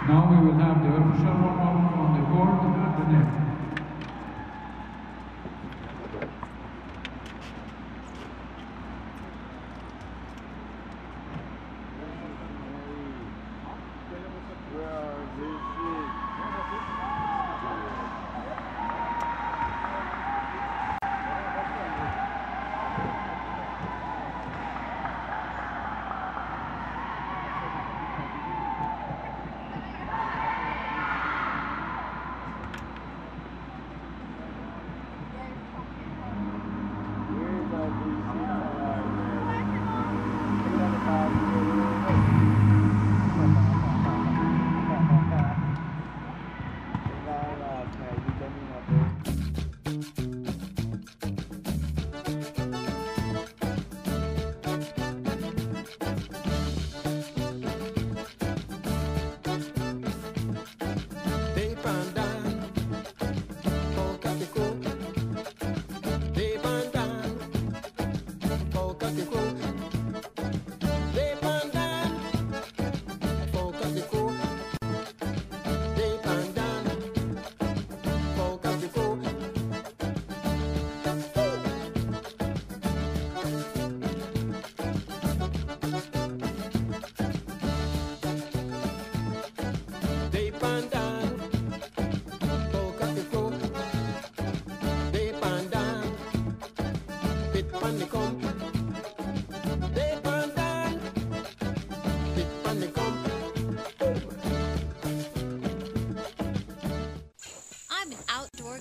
Now we will have the official warm-up on the court and the net.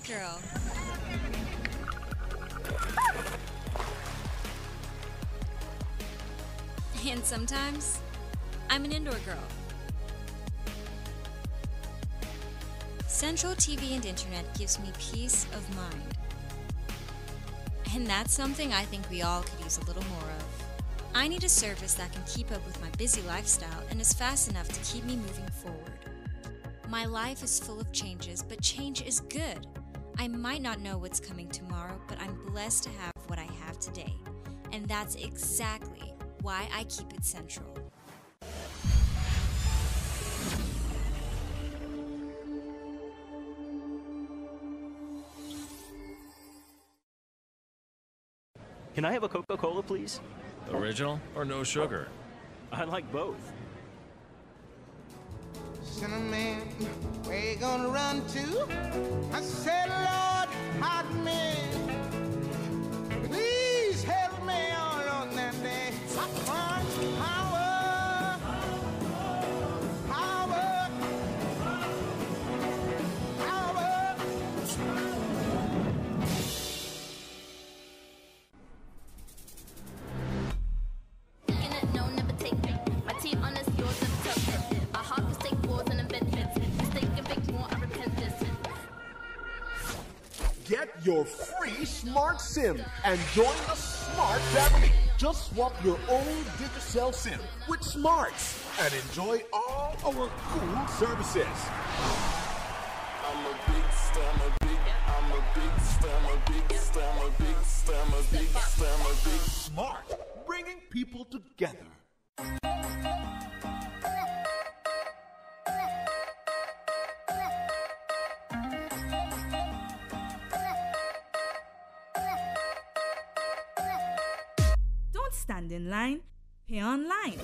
Girl. And sometimes, I'm an indoor girl. Central TV and internet gives me peace of mind. And that's something I think we all could use a little more of. I need a service that can keep up with my busy lifestyle and is fast enough to keep me moving forward. My life is full of changes, but change is good. I might not know what's coming tomorrow, but I'm blessed to have what I have today. And that's exactly why I keep it central. Can I have a Coca-Cola, please? Original or no sugar? I like both. Cinnamon, where you gonna run to? I said, Lord, hide me. Please help me all on that day. Power, power, power, power. No, never take me. My team on this, yours and tough. A hard mistake, wars and inventments. Mistake and big more, I repent this. Get your free smart SIM and join the smart family. Just swap your old Digicel SIM with Smarts and enjoy all our cool services. I'm a big star, I'm a big star, I'm a big star, I'm a big star, I'm a big star, I'm a big Smart, bringing people together. Don't stand in line, pay online.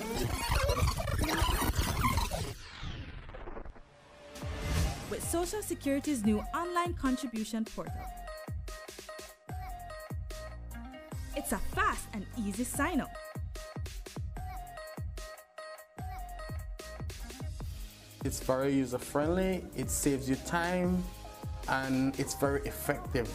With Social Security's new online contribution portal. It's a fast and easy sign-up. It's very user-friendly, it saves you time, and it's very effective.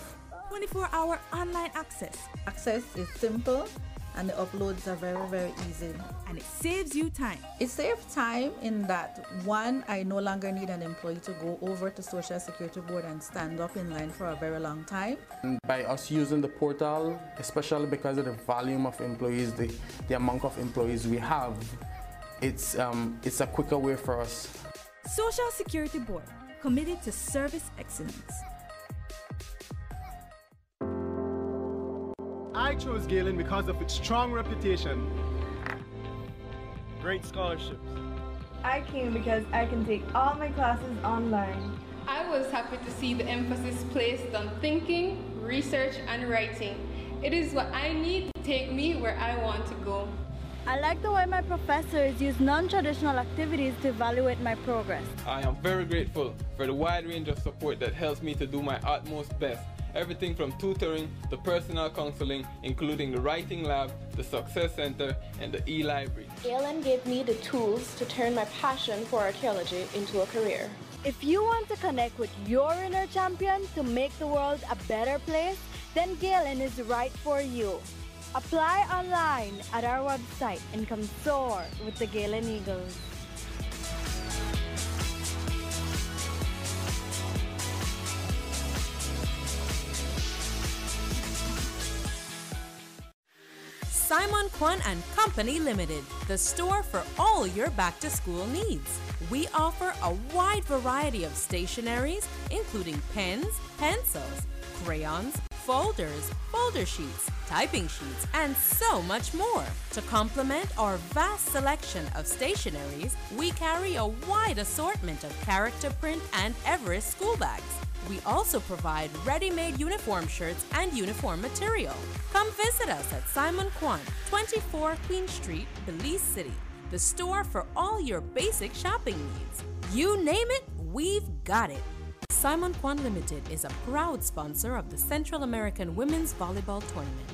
24-hour online access. Access is simple and the uploads are very, very easy. And it saves you time. It saves time in that, one, I no longer need an employee to go over to Social Security Board and stand up in line for a very long time. And by us using the portal, especially because of the volume of employees, the amount of employees we have, it's a quicker way for us. Social Security Board, committed to service excellence. I chose Galen because of its strong reputation, great scholarships, I came because I can take all my classes online. I was happy to see the emphasis placed on thinking, research, and writing. It is what I need to take me where I want to go. I like the way my professors use non-traditional activities to evaluate my progress. I am very grateful for the wide range of support that helps me to do my utmost best. Everything from tutoring to personal counseling, including the writing lab, the Success Center, and the e-library. Galen gave me the tools to turn my passion for archaeology into a career. If you want to connect with your inner champion to make the world a better place, then Galen is right for you. Apply online at our website and come soar with the Galen Eagles. Simon Kwan and Company Limited, the store for all your back-to-school needs. We offer a wide variety of stationeries, including pens, pencils, crayons, folders, folder sheets, typing sheets, and so much more. To complement our vast selection of stationeries, we carry a wide assortment of character print and Everest school bags. We also provide ready-made uniform shirts and uniform material. Come visit us at Simon Kwan, 24 Queen Street, Belize City, the store for all your basic shopping needs. You name it, we've got it. Simon Kwan Limited is a proud sponsor of the Central American Women's Volleyball Tournament.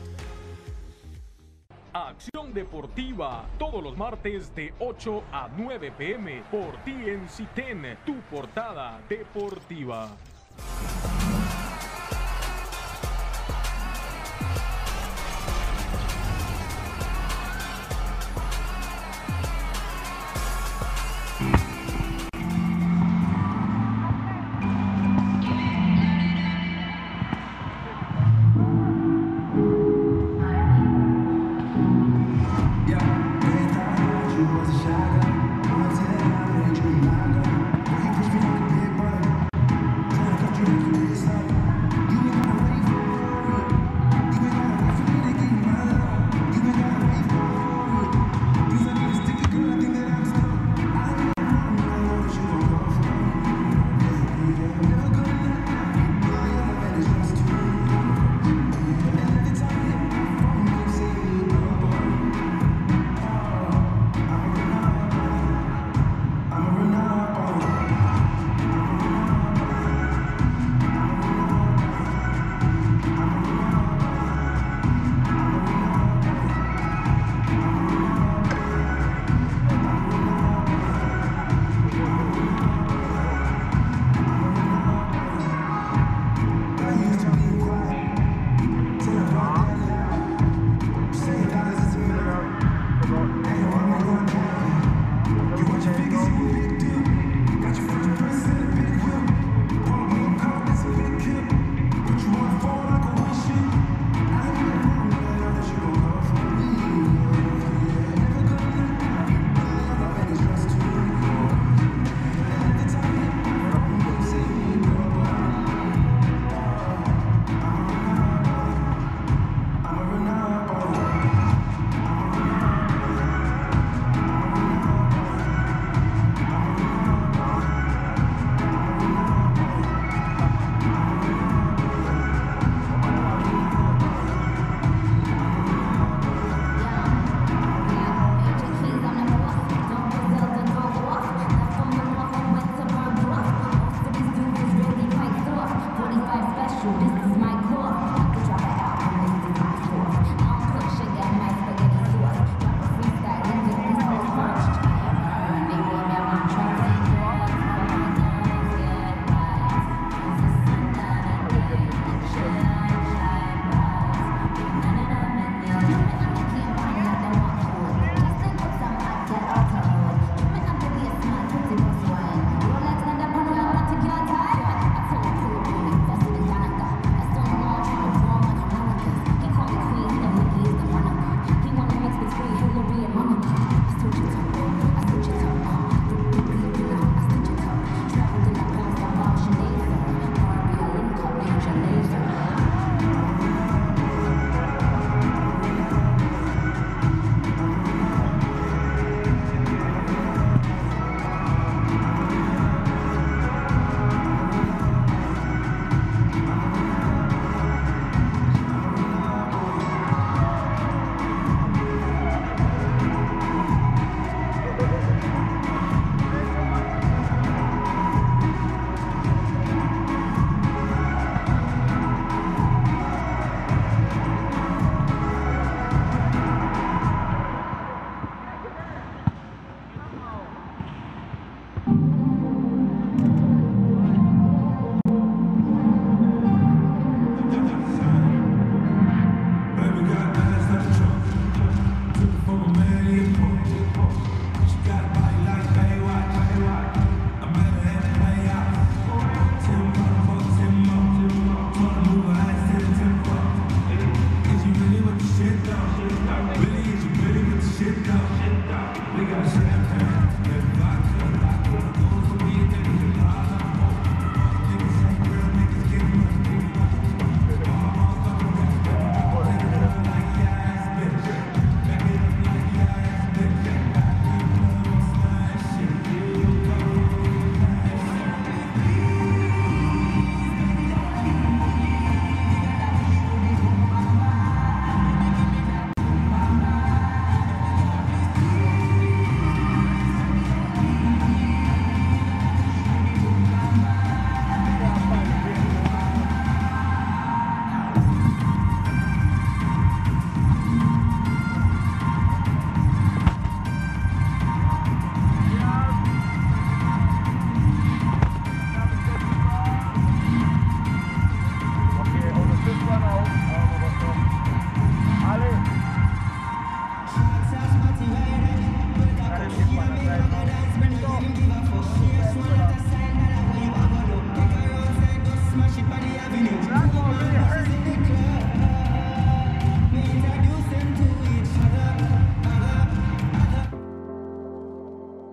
Acción Deportiva, todos los martes de 8 a 9 p.m. por TNC 10, tu portada deportiva. Thank you.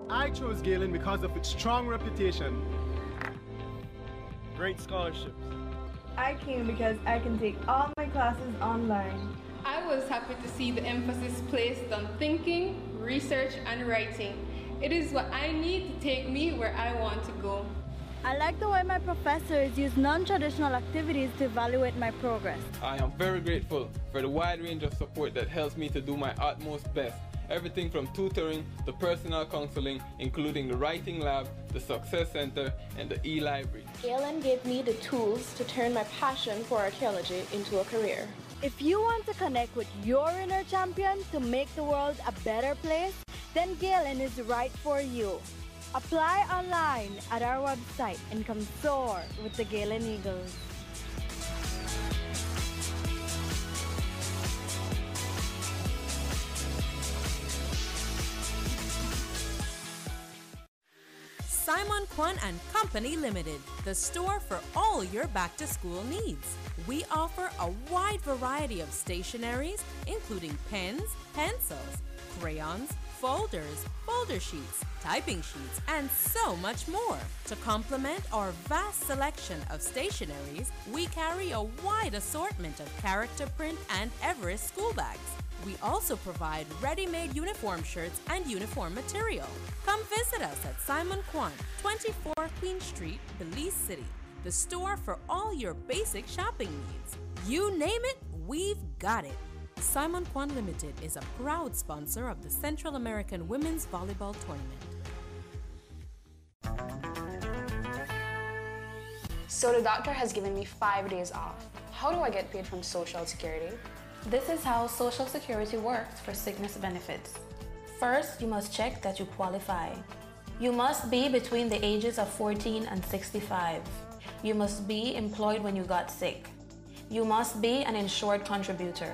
I chose Galen because of its strong reputation, great scholarships. I came because I can take all my classes online. I was happy to see the emphasis placed on thinking, research, and writing. It is what I need to take me where I want to go. I like the way my professors use non-traditional activities to evaluate my progress. I am very grateful for the wide range of support that helps me to do my utmost best. Everything from tutoring to personal counseling, including the writing lab, the success center, and the e-library. Galen gave me the tools to turn my passion for archaeology into a career. If you want to connect with your inner champion to make the world a better place, then Galen is right for you. Apply online at our website and come soar with the Galen Eagles. Simon Kwan and Company Limited, the store for all your back-to-school needs. We offer a wide variety of stationeries, including pens, pencils, crayons, folders, folder sheets, typing sheets, and so much more. To complement our vast selection of stationeries, we carry a wide assortment of character print and Everest school bags. We also provide ready-made uniform shirts and uniform material. Come visit us at Simon Kwan, 24 Queen Street, Belize City, the store for all your basic shopping needs. You name it, we've got it. Simon Kwan Limited is a proud sponsor of the Central American Women's Volleyball Tournament. So the doctor has given me 5 days off. How do I get paid from Social Security? This is how Social Security works for sickness benefits. First, you must check that you qualify. You must be between the ages of 14 and 65. You must be employed when you got sick. You must be an insured contributor.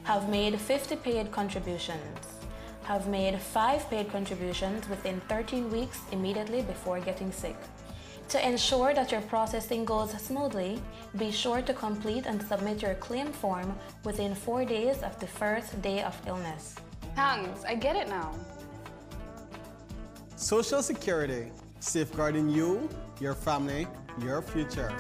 Have made 50 paid contributions. Have made 5 paid contributions within 13 weeks immediately before getting sick. To ensure that your processing goes smoothly, be sure to complete and submit your claim form within 4 days of the first day of illness. Thanks, I get it now. Social Security, safeguarding you, your family, your future.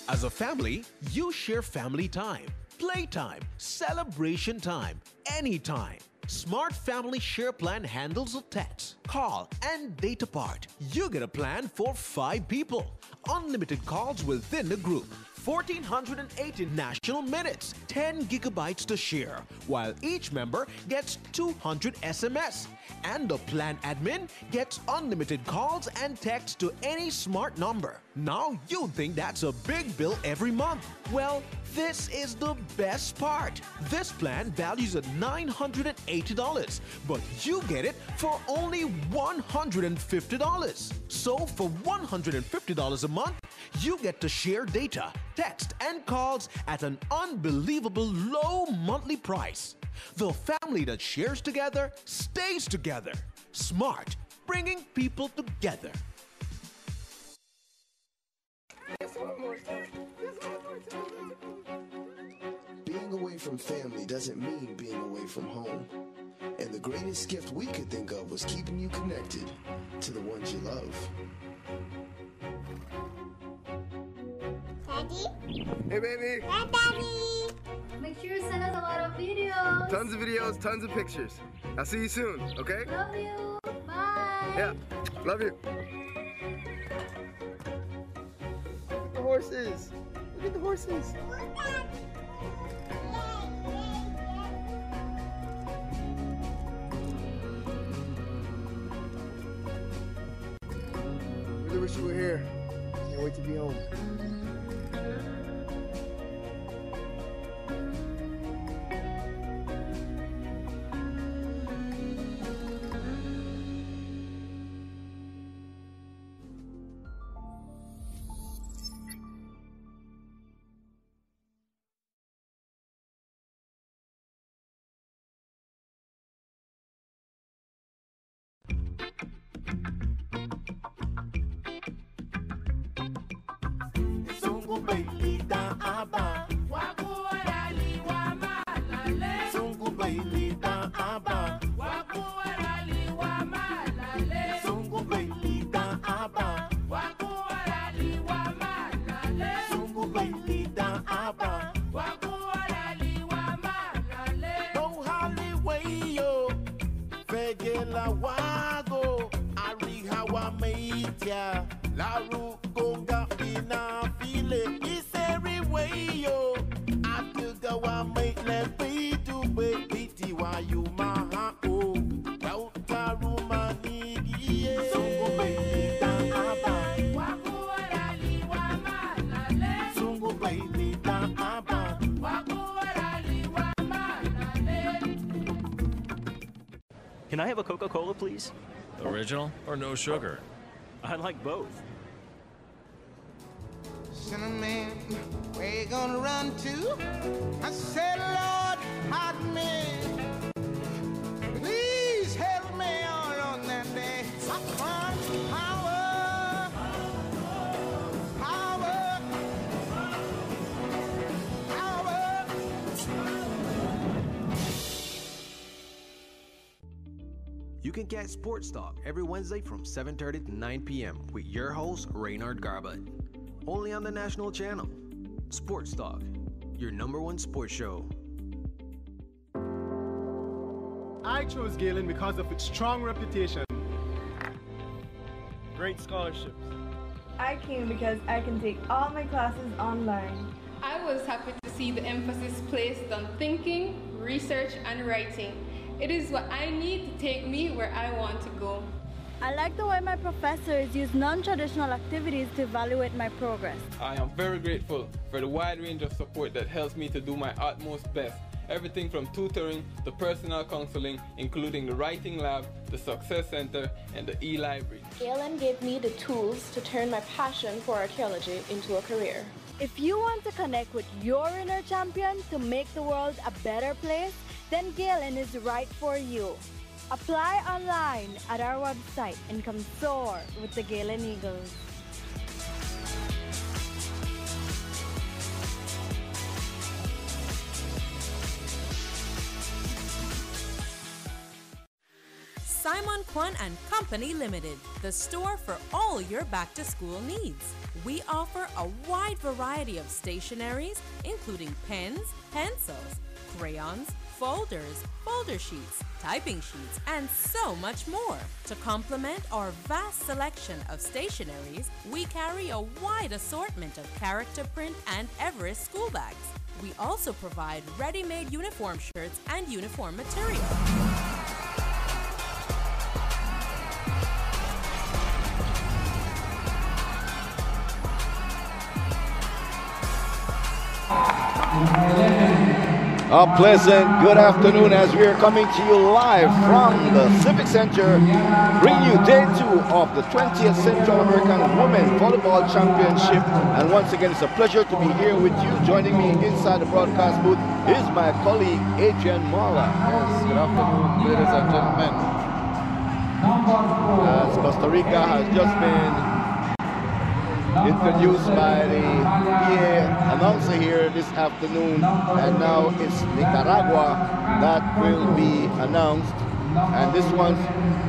As a family, you share family time, playtime, celebration time, anytime. Smart Family Share Plan handles the text, call, and data part. You get a plan for 5 people. Unlimited calls within the group. 1,480 national minutes, 10 gigabytes to share, while each member gets 200 SMS. And the plan admin gets unlimited calls and texts to any smart number. Now you think that's a big bill every month. Well, this is the best part. This plan values at $980, but you get it for only $150. So for $150 a month, you get to share data, text, and calls at an unbelievable low monthly price. The family that shares together stays together. Smart, bringing people together. Being away from family doesn't mean being away from home. And the greatest gift we could think of was keeping you connected to the ones you love. Daddy? Hey, baby. Hi, Daddy. Make sure you send us a lot of videos. Tons of videos, tons of pictures. I'll see you soon, okay? Love you. Bye. Yeah, love you. Look at the horses. Look at the horses. Really wish you were here. Can't wait to be home. bailita aba. Sungu bailita aba. Sungu bailita aba. Sungu bailita aba. No hallway yo. Fegela wago. Ari hawa meitia. La rugonga ina file. Iseri way yo. Atuga wa make le pitu baby wa you maha o. Kauta rumani giye. Sungu bailita aba. Sungu bailita aba. Can I have a Coca-Cola, please? Original or no sugar? I like both. Cinnamon, where you gonna run to? I said, Lord, pardon me. Please help me all on that day. I want power, power, power. You can catch Sports Talk every Wednesday from 7:30 to 9 p.m. with your host, Reynard Garbutt. Only on the national channel. Sports Talk, your #1 sports show. I chose Galen because of its strong reputation. Great scholarships. I came because I can take all my classes online. I was happy to see the emphasis placed on thinking, research, and writing. It is what I need to take me where I want to go. I like the way my professors use non-traditional activities to evaluate my progress. I am very grateful for the wide range of support that helps me to do my utmost best. Everything from tutoring to personal counseling, including the writing lab, the Success Center, and the e-library. Galen gave me the tools to turn my passion for archaeology into a career. If you want to connect with your inner champion to make the world a better place, then Galen is right for you. Apply online at our website and come soar with the Galen Eagles. Simon Kwan and Company Limited, the store for all your back-to-school needs. We offer a wide variety of stationeries, including pens, pencils, crayons, folders, folder sheets, typing sheets, and so much more. To complement our vast selection of stationeries, we carry a wide assortment of character print and Everest school bags. We also provide ready-made uniform shirts and uniform material. A pleasant good afternoon as we are coming to you live from the Civic Center, bringing you day 2 of the 20th Central American Women Volleyball Championship. And once again, it's a pleasure to be here with you. Joining me inside the broadcast booth is my colleague, Adrian Marla. Yes, good afternoon, ladies and gentlemen. As Costa Rica has just been introduced by the PA announcer here this afternoon, and now it's Nicaragua that will be announced, and this one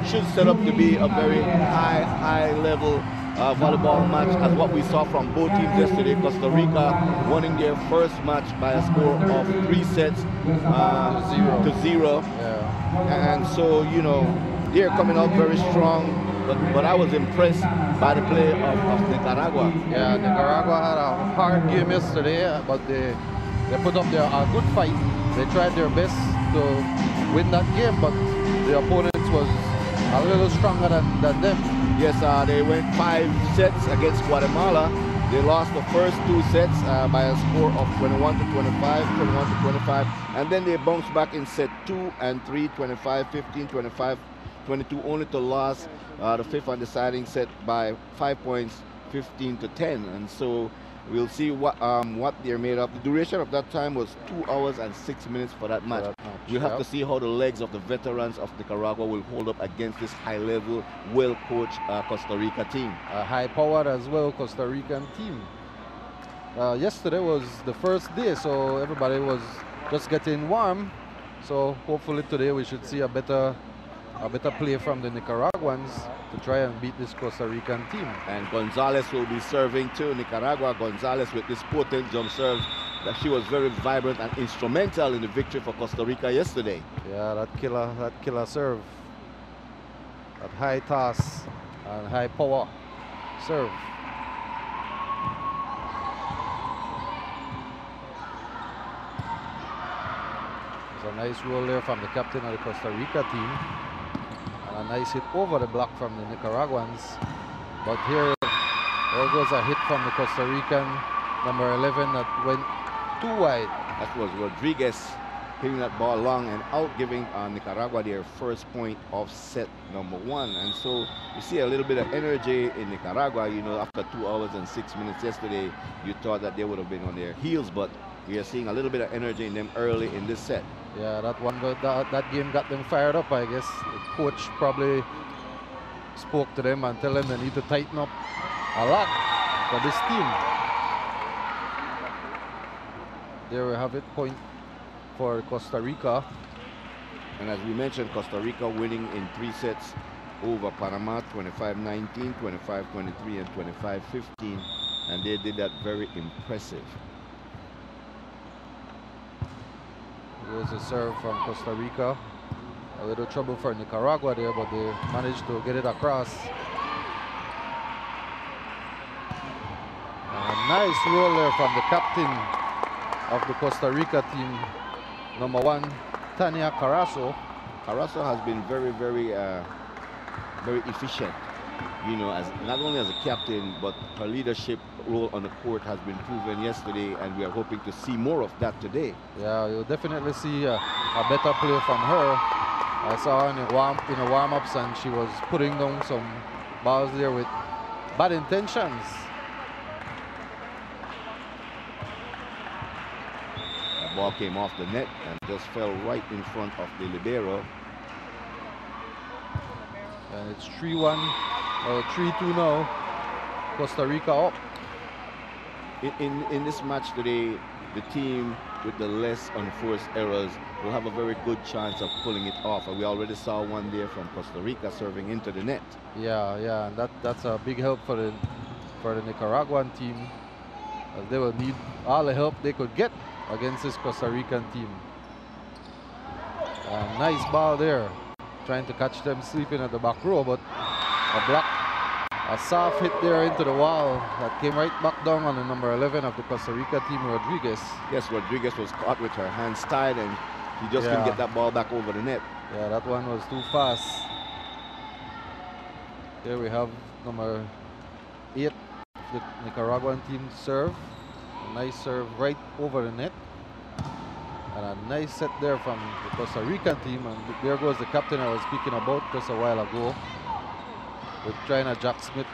should set up to be a very high level volleyball match, as what we saw from both teams yesterday. Costa Rica winning their first match by a score of 3 sets to 0. Yeah. And so, you know, they're coming out very strong. But I was impressed by the play of Nicaragua. Yeah, Nicaragua had a hard game yesterday, but they put up a good fight. They tried their best to win that game, but the opponents was a little stronger than them. Yes, they went 5 sets against Guatemala. They lost the first 2 sets by a score of 21 to 25, 21 to 25, and then they bounced back in set 2 and 3, 25, 15, 25, 22, only to lose the 5th and deciding set by 5 points, 15 to 10. And so we'll see what they're made of. The duration of that time was 2 hours and 6 minutes for that match. We'll have to see how the legs of the veterans of Nicaragua will hold up against this high-level, well-coached Costa Rica team. A high-powered as well Costa Rican team. yesterday was the first day, so everybody was just getting warm. So hopefully today we should see a better play from the Nicaraguans to try and beat this Costa Rican team. And Gonzalez will be serving too. Nicaragua, Gonzalez with this potent jump serve. That she was very vibrant and instrumental in the victory for Costa Rica yesterday. Yeah, that killer serve. That high toss and high power serve. There's a nice roll there from the captain of the Costa Rica team. And a nice hit over the block from the Nicaraguans. But here goes a hit from the Costa Rican, number 11, that went too wide. That was Rodriguez hitting that ball long and out, giving Nicaragua their first point of set number 1. And so you see a little bit of energy in Nicaragua. You know, after 2 hours and 6 minutes yesterday, you thought that they would have been on their heels, but we are seeing a little bit of energy in them early in this set. Yeah, that game got them fired up, I guess. The coach probably spoke to them and tell them they need to tighten up a lot for this team. There we have it, point for Costa Rica. And as we mentioned, Costa Rica winning in 3 sets over Panama, 25-19, 25-23, and 25-15. And they did that very impressive. There's a serve from Costa Rica. A little trouble for Nicaragua there, but they managed to get it across. And a nice roll there from the captain of the Costa Rica team, number 1, Tania Carazo. Carazo has been very, very efficient. You know, as not only as a captain, but her leadership role on the court has been proven yesterday, and we are hoping to see more of that today. Yeah, you'll definitely see a better play from her. I saw her in the warm-ups, and she was putting down some balls there with bad intentions. The ball came off the net and just fell right in front of the libero. And it's 3-1, or 3-2 now. Costa Rica up. In this match today, the team with the less unforced errors will have a very good chance of pulling it off. And we already saw one there from Costa Rica serving into the net. Yeah, and that's a big help for the Nicaraguan team, as they will need all the help they could get against this Costa Rican team. Nice ball there, trying to catch them sleeping at the back row, but a soft hit there into the wall that came right back down on the number 11 of the Costa Rica team, Rodriguez. Yes, Rodriguez was caught with her hands tied, and he just couldn't get that ball back over the net. Yeah, that one was too fast. Here we have number 8, the Nicaraguan team serve. A nice serve right over the net. And a nice set there from the Costa Rican team. And there goes the captain I was speaking about just a while ago, with trying to Jack Smith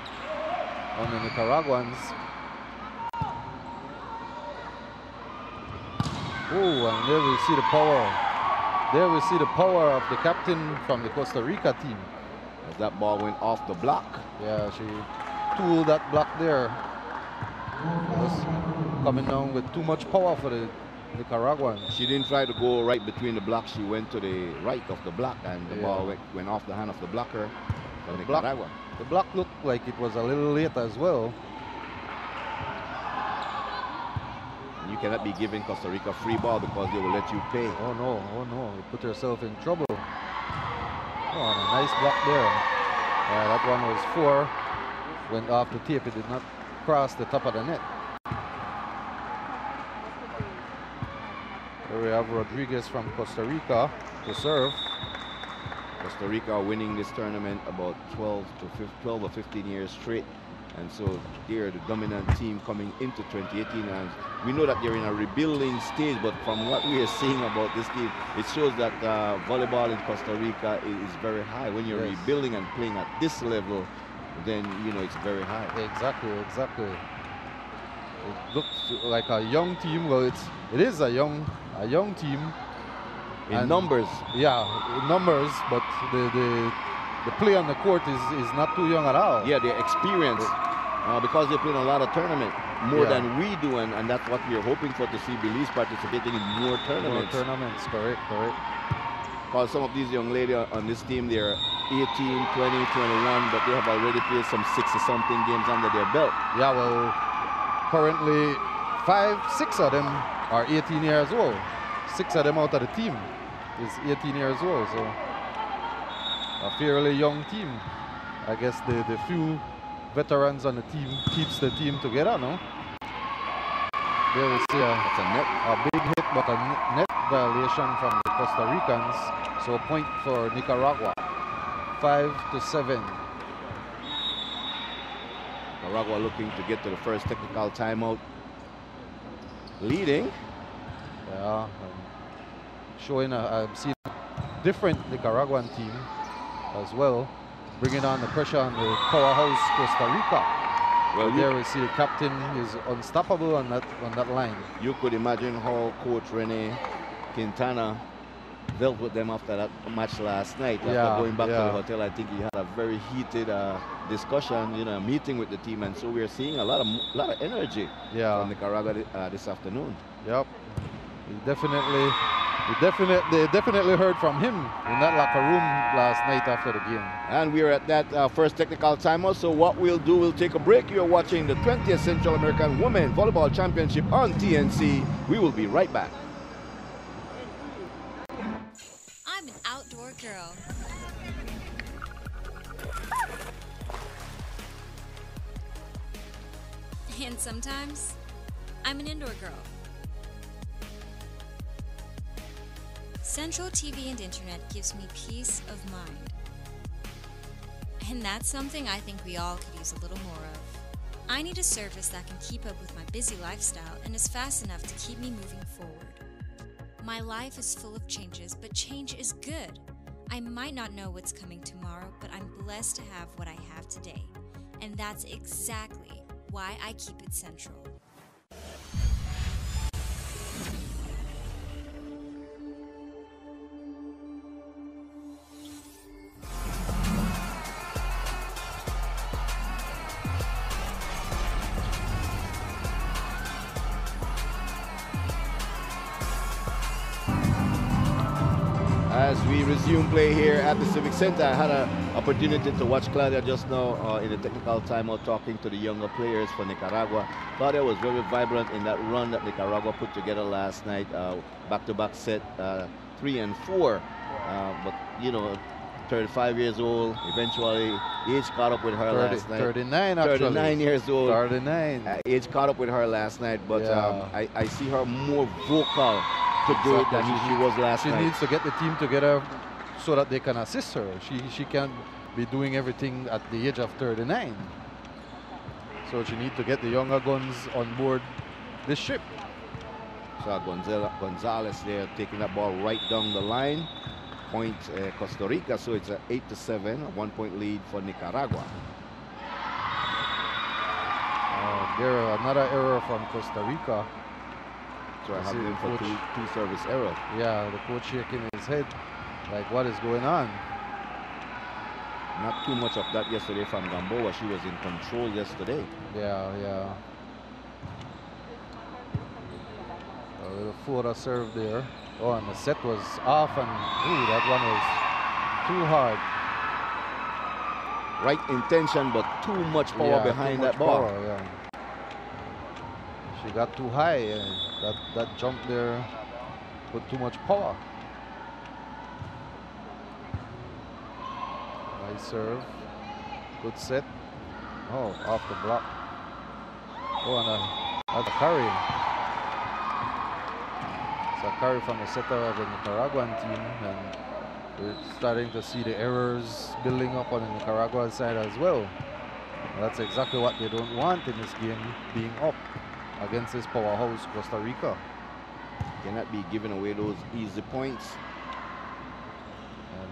on the Nicaraguans. Oh, and there we see the power. There we see the power of the captain from the Costa Rica team. As that ball went off the block. Yeah, she tooled that block there. Was coming down with too much power for the Nicaraguans. She didn't try to go right between the blocks. She went to the right of the block, and the ball went off the hand of the blocker for Nicaragua. The block looked like it was a little late as well. And you cannot be giving Costa Rica free ball because they will let you pay. Oh no, you put yourself in trouble. Oh, and a nice block there. That one was 4. Went off the tip. It did not cross the top of the net. Here we have Rodriguez from Costa Rica to serve. Costa Rica are winning this tournament about 12 or 15 years straight. And so they're the dominant team coming into 2018. And we know that they're in a rebuilding stage, but from what we are seeing about this team, it shows that volleyball in Costa Rica is very high. When you're rebuilding and playing at this level, then you know it's very high. Exactly. It looks like a young team. Well, it is a young team. In numbers. Yeah, in numbers, but the play on the court is not too young at all. Yeah, their experience, because they play in a lot of tournaments. more than we do, and that's what we're hoping for, to see Belize participating in more tournaments. More tournaments, correct. Because some of these young ladies on this team, they're 18, 20, 21, but they have already played some 60-something games under their belt. Yeah, well, currently 6 of them are 18 years old. 6 of them out of the team is 18 years old, so a fairly young team. I guess the few veterans on the team keeps the team together, no? There we see a big hit, but a net violation from the Costa Ricans. So a point for Nicaragua, 5-7. Nicaragua looking to get to the first technical timeout, leading. Yeah, showing I've seen a different Nicaraguan team as well, bringing on the pressure on the powerhouse Costa Rica. Well, there we see the captain is unstoppable on that line. You could imagine how Coach Rene Quintana dealt with them after that match last night. After going back to the hotel, I think he had a very heated discussion, a meeting with the team, and so we're seeing a lot of energy from Nicaragua this afternoon. Yep, they definitely heard from him in that locker room last night after the game. And we're at that first technical timeout, so what we'll do, we'll take a break. You're watching the 20th Central American Women Volleyball Championship on TNC. We will be right back. I'm an outdoor girl. And sometimes, I'm an indoor girl. Central TV and Internet gives me peace of mind. And that's something I think we all could use a little more of. I need a service that can keep up with my busy lifestyle and is fast enough to keep me moving forward. My life is full of changes, but change is good. I might not know what's coming tomorrow, but I'm blessed to have what I have today. And that's exactly why I keep it central. As we resume play here at the Civic Center, I had an opportunity to watch Claudia just now in the technical timeout talking to the younger players for Nicaragua. Claudia was very vibrant in that run that Nicaragua put together last night, back-to-back set 3 and 4. But 35 years old, eventually age caught up with her last night. 39 actually. 39 years old. 39. Age caught up with her last night, but I see her more vocal today than she was last night. She needs to get the team together so that they can assist her. She can't be doing everything at the age of 39. So she needs to get the younger guns on board this ship. So Gonzalez there taking that ball right down the line. Point Costa Rica, so it's 8-7, a 1-point lead for Nicaragua. There another error from Costa Rica. So I have him for two service error. Yeah, the coach shaking his head like, what is going on? Not too much of that yesterday from Gamboa. She was in control yesterday. Yeah. A little further serve there. Oh, and the set was off, and that one was too hard. Right intention, but too much power behind that ball. She got too high, and that jump there put too much power. Nice serve. Good set. Oh, off the block. Oh, and that's a carry. It's a carry from the setter of the Nicaraguan team, and we're starting to see the errors building up on the Nicaraguan side as well. And that's exactly what they don't want in this game, being up against this powerhouse Costa Rica. Cannot be giving away those easy points.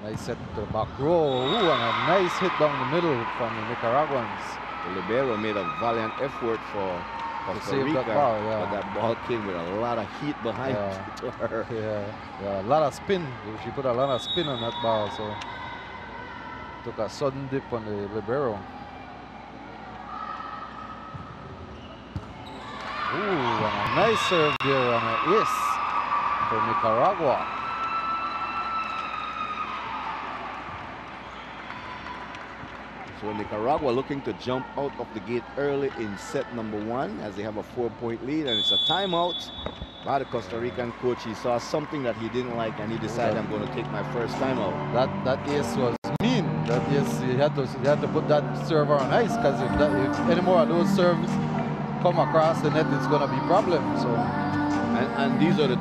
A nice set to the back row. Ooh, and a nice hit down the middle from the Nicaraguans. The libero made a valiant effort for Costa Rica, but that ball came with a lot of heat behind to her. Yeah, a lot of spin. She put a lot of spin on that ball, so took a sudden dip on the libero. Ooh, and a nice serve there and an ace for Nicaragua. So Nicaragua looking to jump out of the gate early in set number 1 as they have a 4-point lead, and it's a timeout by the Costa Rican coach. He saw something that he didn't like and he decided, I'm going to take my first timeout. That ace was mean. That ace, he had to put that server on ice, because if any more of those serves come across the net, it's going to be problems. So. And these are the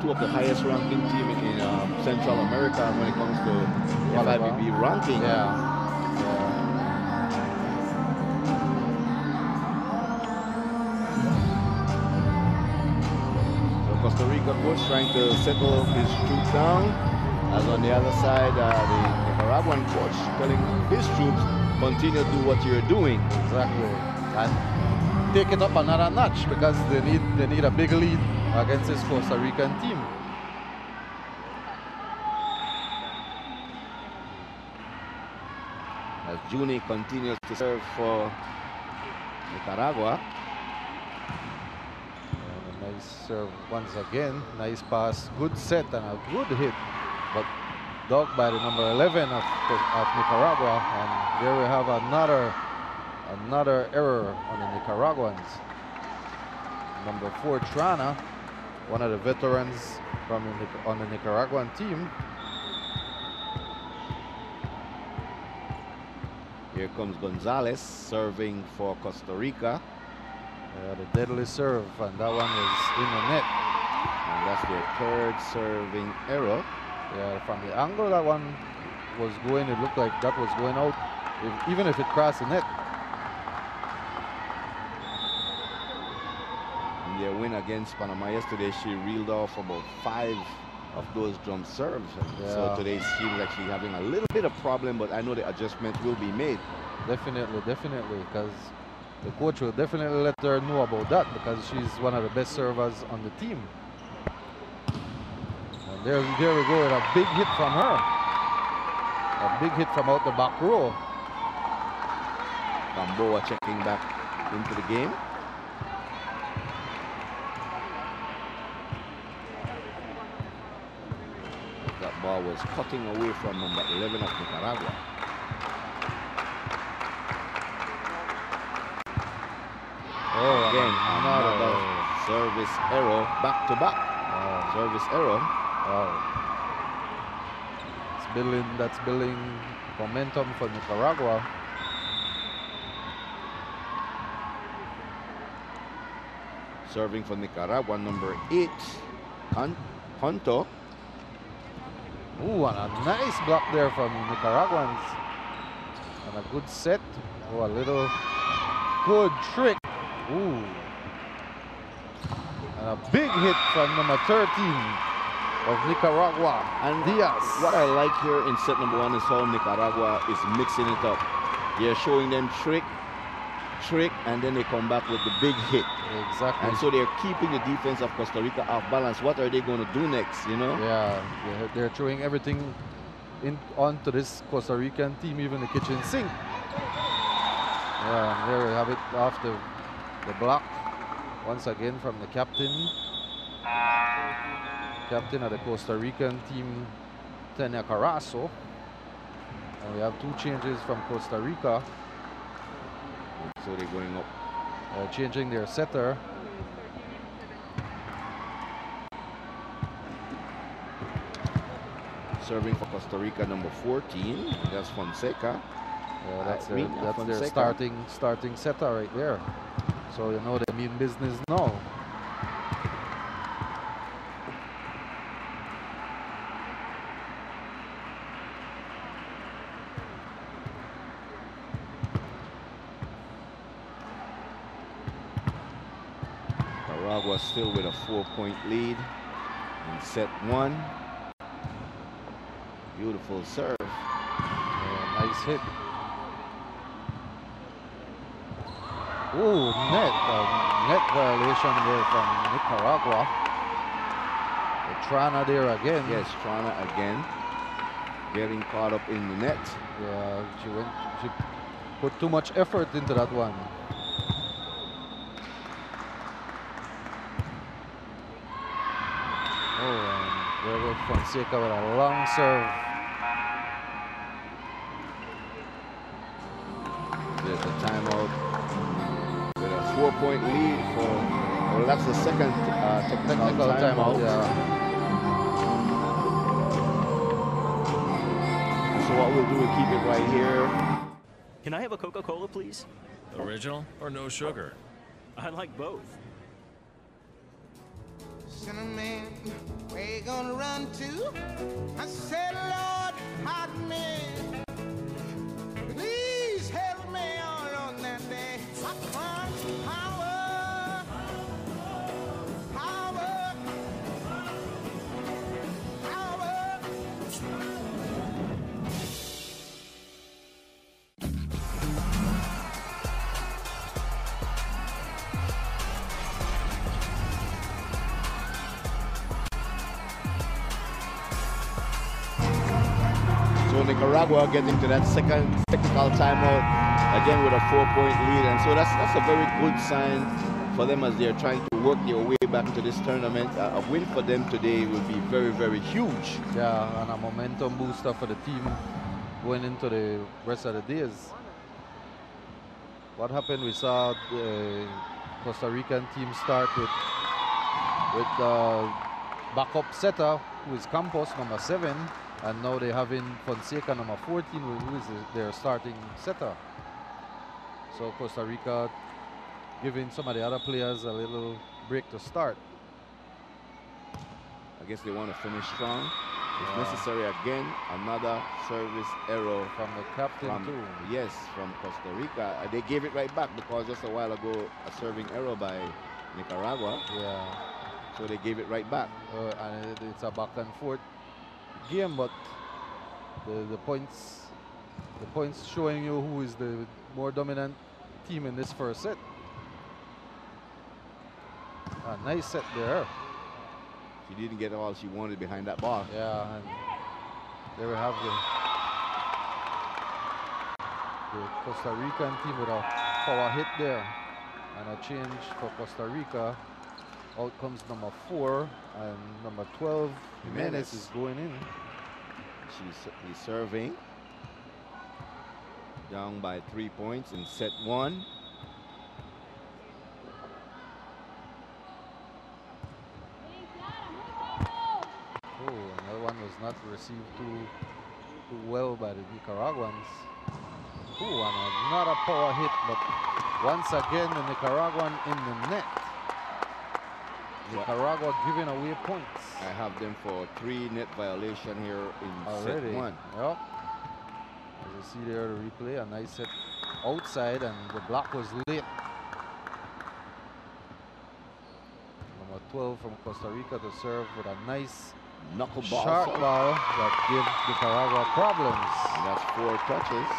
two of the highest ranking team in Central America when it comes to FIVB ranking. Yeah. Costa Rica coach trying to settle his troops down, as on the other side the Nicaraguan coach telling his troops, continue to do what you're doing. Exactly. And take it up another notch, because they need a big lead against this Costa Rican team. As Juni continues to serve for Nicaragua. Nice serve once again. Nice pass. Good set and a good hit. But dogged by the number 11 of Nicaragua. And there we have another error on the Nicaraguans. Number 4, Trana, one of the veterans on the Nicaraguan team. Here comes Gonzalez serving for Costa Rica. The deadly serve, and that one was in the net. And that's their 3rd serving error. Yeah, from the angle that one was going, it looked like that was going out, even if it crossed the net. In their win against Panama yesterday, she reeled off about 5 of those jump serves. Yeah. So today she's actually having a little bit of problem, but I know the adjustment will be made. Definitely, because the coach will definitely let her know about that, because she's one of the best servers on the team. And there we go with a big hit from her. A big hit from out the back row. Gamboa checking back into the game. That ball was cutting away from number 11 of Nicaragua. Oh, again, another service error, back-to-back. Service error. That's building momentum for Nicaragua. Serving for Nicaragua, number 8, Hunto. Ooh, and a nice block there from Nicaraguans. And a good set. Oh, a little good trick. Ooh. And a big hit from number 13 of Nicaragua, and Diaz. What I like here in set number 1 is how Nicaragua is mixing it up. They're showing them trick, and then they come back with the big hit. Exactly. And so they're keeping the defense of Costa Rica off balance. What are they going to do next, you know? Yeah, they're throwing everything onto this Costa Rican team, even the kitchen sink. Yeah, and there we have it off the block once again from the captain of the Costa Rican team, Tania Carazo. And we have 2 changes from Costa Rica. So they're going up. Changing their setter. Serving for Costa Rica, number 14. That's Fonseca. Yeah, that's their starting setter right there. So you know they mean business now. Nicaragua still with a 4-point lead in set 1. Beautiful serve. Yeah, nice hit. Ooh, net violation there from Nicaragua. Trana there again. Yes, Trana again. Getting caught up in the net. Yeah, she put too much effort into that one. There goes Fonseca with a long serve. There's a timeout with a 4-point lead for, well, that's the second technical timeout. Yeah. So what we'll do is keep it right here. Can I have a Coca-Cola, please? Original or no sugar? I like both. Cinnamon, where you gonna run to? I said, Lord, pardon me. Please help me all on that day. I cried power, power, power. So Nicaragua getting to that second technical timeout again with a 4-point lead, and so that's a very good sign for them as they're trying to work their way back into this tournament. A win for them today will be very, very huge. Yeah, and a momentum booster for the team going into the rest of the days. What happened? We saw the Costa Rican team start with backup setter, who is Campos, number 7. And now they're having Fonseca, number 14, who is their starting setter. So Costa Rica giving some of the other players a little break to start. I guess they want to finish strong. If necessary, again, another service error. From the captain too. Yes, from Costa Rica. They gave it right back because just a while ago, a serving error by Nicaragua. Yeah. So they gave it right back. And it's a back and forth game, but the points showing you who is the more dominant team in this first set. A nice set there. She didn't get all she wanted behind that ball. Yeah, and there we have the Costa Rican team with a power hit there, and a change for Costa Rica. Out comes number 4, and number 12, Jimenez, is going in. He's serving. Down by 3 points in set 1. Oh, another one was not received too well by the Nicaraguans. Oh, and another power hit, but once again the Nicaraguan in the net. Nicaragua giving away points. I have them for 3 net violation here in already. Set 1. Yep. As you see there, the replay, a nice hit outside, and the block was late. Number 12 from Costa Rica to serve with a nice knuckle ball, sharp ball that gives Nicaragua problems. And that's 4 touches.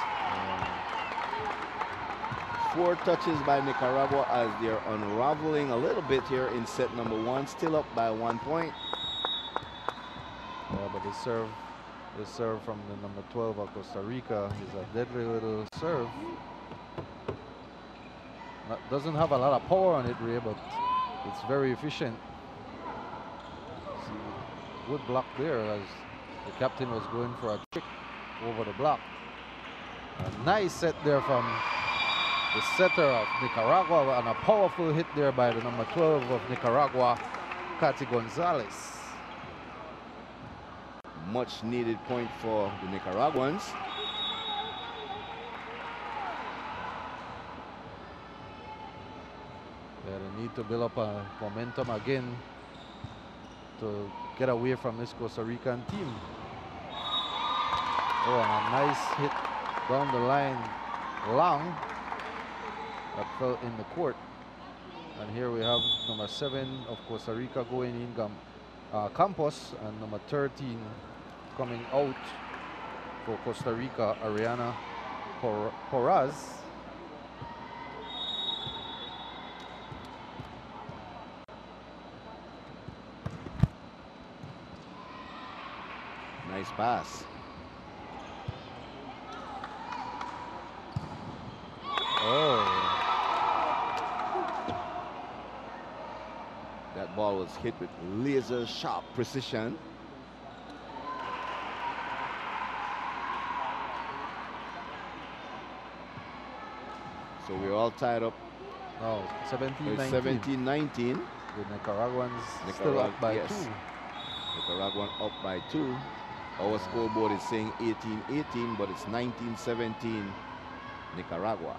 4 touches by Nicaragua as they're unraveling a little bit here in set number 1, still up by 1 point. Yeah, but the serve from the number 12 of Costa Rica is a deadly little serve. Doesn't have a lot of power on it, Ray, but it's very efficient. See, good block there as the captain was going for a trick over the block. A nice set there from the setter of Nicaragua, and a powerful hit there by the number 12 of Nicaragua, Katy Gonzalez. Much needed point for the Nicaraguans. Yeah, they need to build up a momentum again to get away from this Costa Rican team. Oh, and a nice hit down the line, long, that fell in the court. And here we have number 7 of Costa Rica going in, Campos, and number 13 coming out for Costa Rica, Ariana Porras. Nice pass. Oh. That ball was hit with laser sharp precision. So we're all tied up. No, 17-19. It's 17-19. The Nicaraguans still up by 2. Nicaraguan up by 2. Our scoreboard is saying 18-18, but it's 19-17 Nicaragua.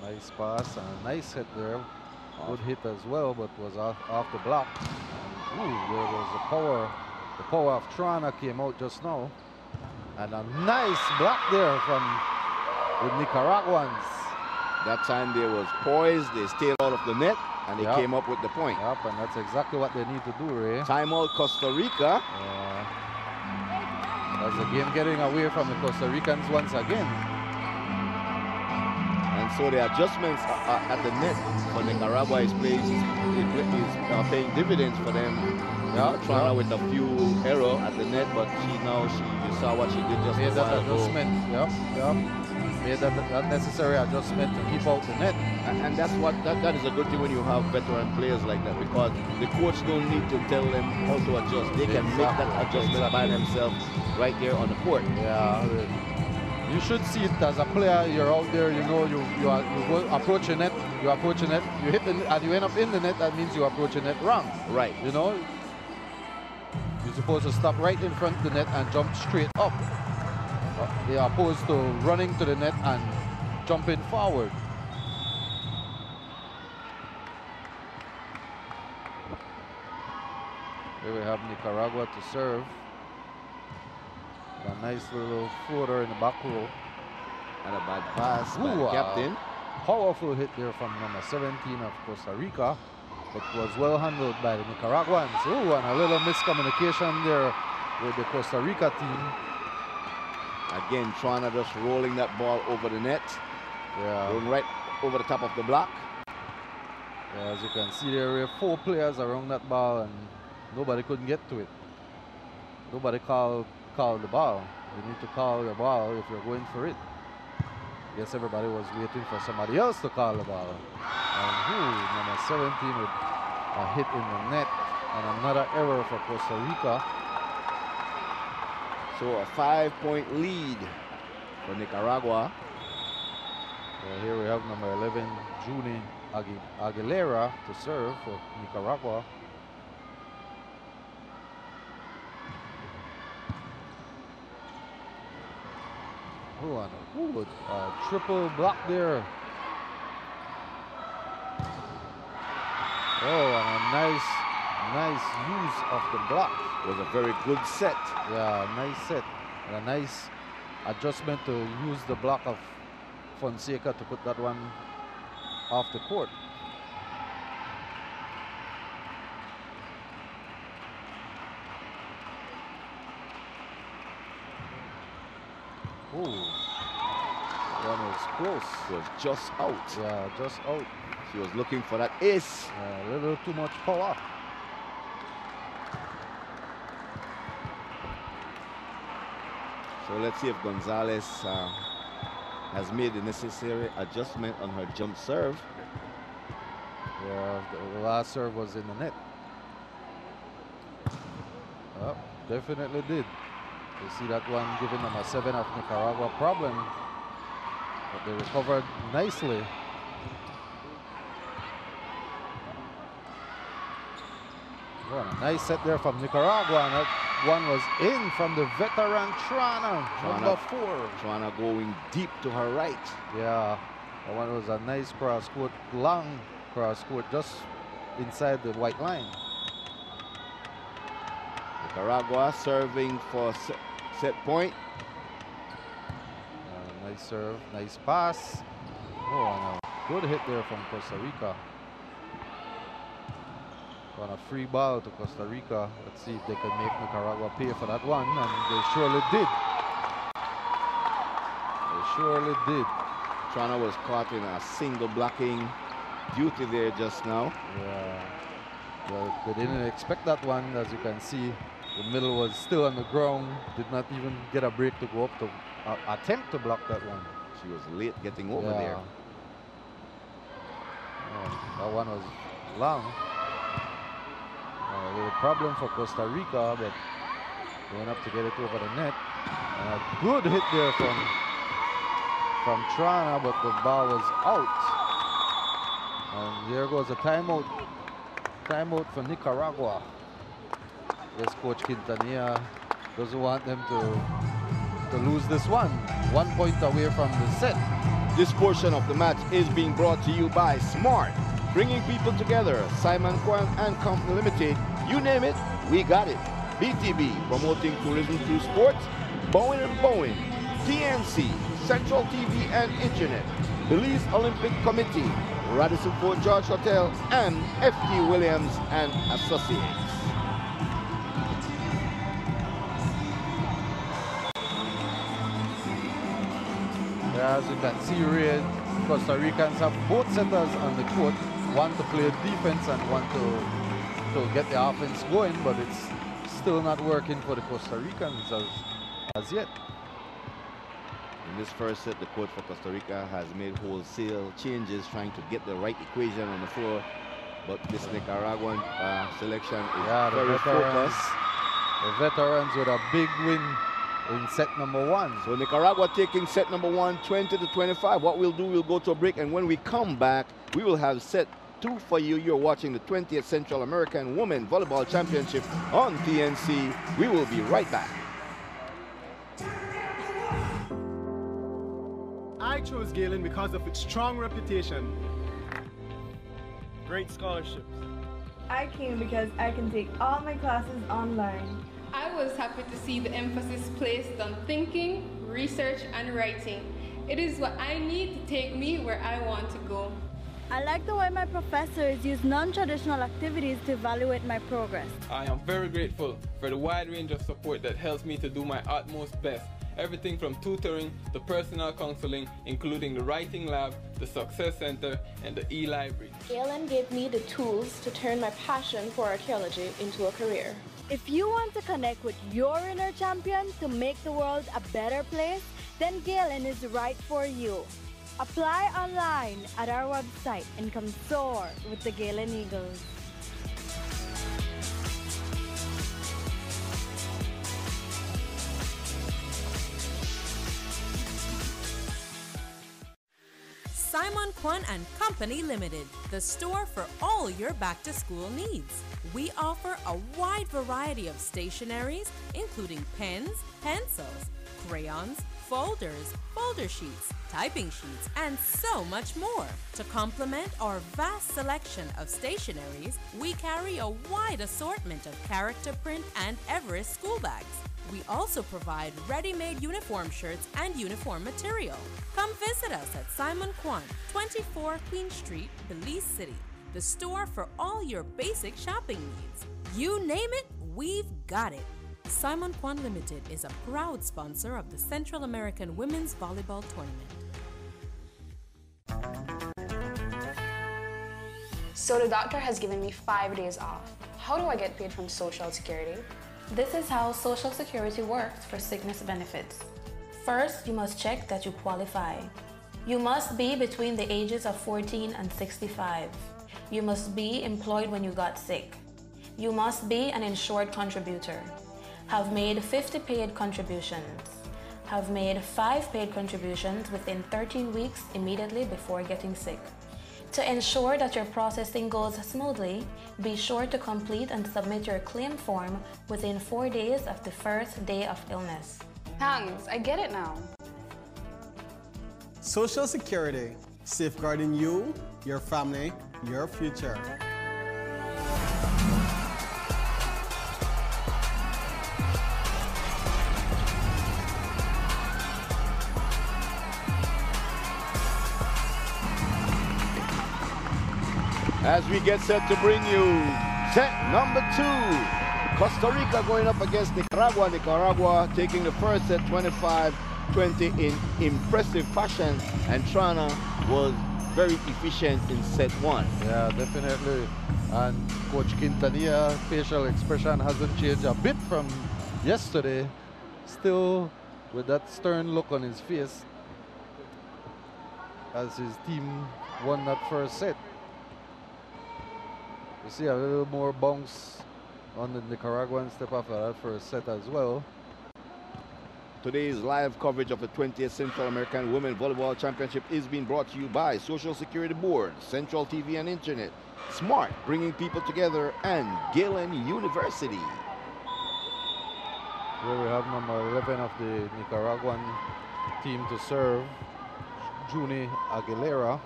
Nice pass and a nice hit there. Good hit as well, but was off the block. And, there was the power of Trana came out just now. And a nice block there from the Nicaraguans. That time they was poised, they stayed out of the net, and they came up with the point. Yep, and that's exactly what they need to do, Ray. Timeout Costa Rica. That's the game getting away from the Costa Ricans once again. And so the adjustments at the net for Nicaragua is paying dividends for them. Trana with a few error at the net, but you saw what she did just made a that while ago. adjustment. Made that necessary adjustment to keep out the net. And that's that is a good thing when you have veteran players like that, because the coach don't need to tell them how to adjust. They can make that adjustment by themselves right there on the court. Yeah. You should see it as a player. You're out there, you know, you go approach the net, you hit the net, and you end up in the net. That means you approach the net wrong. Right. You know, you're supposed to stop right in front of the net and jump straight up. They are opposed to running to the net and jumping forward. Here we have Nicaragua to serve. A nice little floater in the back row. And a bad pass by the captain. Powerful hit there from number 17 of Costa Rica. But was well handled by the Nicaraguans. And a little miscommunication there with the Costa Rica team. Again, Trana just rolling that ball over the net. Yeah. Going right over the top of the block. Yeah, as you can see there were 4 players around that ball and nobody couldn't get to it. Nobody called the ball. You need to call the ball if you're going for it. I guess everybody was waiting for somebody else to call the ball. And number 17 with a hit in the net and another error for Costa Rica. So a 5-point lead for Nicaragua. Here we have number 11, Juni Aguilera to serve for Nicaragua. And a triple block there. And a nice use of the block. It was a very good set. Yeah, nice set. And a nice adjustment to use the block of Fonseca to put that one off the court. One was close. Was just out. Yeah, just out. She was looking for that ace. A little too much power. So let's see if Gonzalez has made the necessary adjustment on her jump serve. Yeah, the last serve was in the net. Definitely did. You see that one giving number 7 of Nicaragua a problem. But they recovered nicely. A nice set there from Nicaragua. And that one was in from the veteran Trana, number 4. Trana going deep to her right. Yeah, that one was a nice cross court, long cross court, just inside the white line. Nicaragua serving for set point. Nice serve, nice pass. And a good hit there from Costa Rica. On a free ball to Costa Rica. Let's see if they can make Nicaragua pay for that one, and they surely did. They surely did. Trana was caught in a single blocking duty there just now. Yeah. Well, they didn't expect that one, as you can see. The middle was still on the ground. Did not even get a break to go up to attempt to block that one. She was late getting over there. That one was long. A little problem for Costa Rica, but they went up to get it over the net. A good hit there from Trana, but the ball was out. And there goes a timeout. Timeout for Nicaragua. Yes, Coach Quintanilla doesn't want them to lose this one. 1 point away from the set. This portion of the match is being brought to you by Smart, bringing people together. Simon Kwan and Company Limited, you name it, we got it. BTB, promoting tourism through sports. Bowen and Bowen, TNC, Central TV and Internet, Belize Olympic Committee, Radisson Fort George Hotel, and FT Williams and Associates. As you can see, Ray, Costa Ricans have both setters on the court. One to play defense and one to get the offense going, but it's still not working for the Costa Ricans as yet. In this first set, the coach for Costa Rica has made wholesale changes, trying to get the right equation on the floor. But this Nicaraguan selection is very focused. The veterans with a big win in set number 1. So Nicaragua taking set number 1, 20-25. What we'll do, we'll go to a break, and when we come back, we will have set 2 for you. You're watching the 20th Central American Women Volleyball Championship on TNC. We will be right back. I chose Galen because of its strong reputation. Great scholarships. I came because I can take all my classes online. I was happy to see the emphasis placed on thinking, research, and writing. It is what I need to take me where I want to go. I like the way my professors use non-traditional activities to evaluate my progress. I am very grateful for the wide range of support that helps me to do my utmost best. Everything from tutoring to personal counseling, including the writing lab, the success center, and the e-library. Galen gave me the tools to turn my passion for archaeology into a career. If you want to connect with your inner champion to make the world a better place, then Galen is right for you. Apply online at our website and come soar with the Galen Eagles. Simon Kwan and Company Limited, the store for all your back-to-school needs. We offer a wide variety of stationeries, including pens, pencils, crayons, folders, folder sheets, typing sheets, and so much more. To complement our vast selection of stationeries, we carry a wide assortment of character print and Everest school bags. We also provide ready-made uniform shirts and uniform material. Come visit us at Simon Kwan, 24 Queen Street, Belize City, the store for all your basic shopping needs. You name it, we've got it. Simon Kwan Limited is a proud sponsor of the Central American Women's Volleyball Tournament. So the doctor has given me 5 days off. How do I get paid from Social Security? This is how Social Security works for sickness benefits. First, you must check that you qualify. You must be between the ages of 14 and 65. You must be employed when you got sick. You must be an insured contributor. Have made 50 paid contributions. Have made 5 paid contributions within 13 weeks immediately before getting sick. To ensure that your processing goes smoothly, be sure to complete and submit your claim form within 4 days of the first day of illness. Thanks, I get it now. Social Security, safeguarding you, your family, your future. As we get set to bring you set number 2. Costa Rica going up against Nicaragua. Nicaragua taking the first set 25-20 in impressive fashion. And Trana was very efficient in set 1. Yeah, definitely. And Coach Quintanilla's facial expression hasn't changed a bit from yesterday. Still with that stern look on his face as his team won that first set. You see a little more bounce on the Nicaraguan step after that first set as well. Today's live coverage of the 20th Central American Women Volleyball Championship is being brought to you by Social Security Board, Central TV and Internet, Smart, bringing people together, and Galen University. Here we have number 11 of the Nicaraguan team to serve, Juni Aguilera,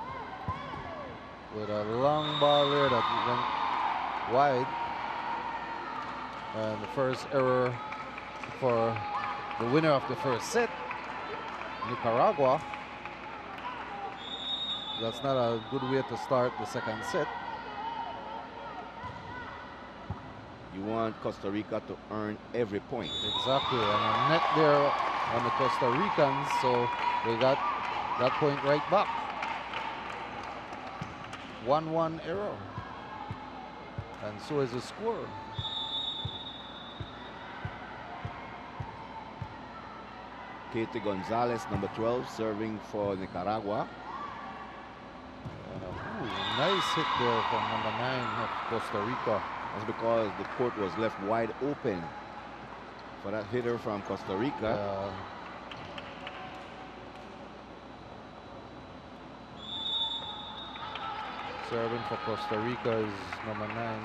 with a long ball there that went wide. And the first error for the winner of the first set, Nicaragua. That's not a good way to start the second set. You want Costa Rica to earn every point. Exactly, and a net there on the Costa Ricans, so they got that point right back. 1-1 error. And so is the score. Katie Gonzalez, number 12, serving for Nicaragua. Nice hit there from number 9 of Costa Rica. That's because the court was left wide open for that hitter from Costa Rica. Serving for Costa Rica is number 9,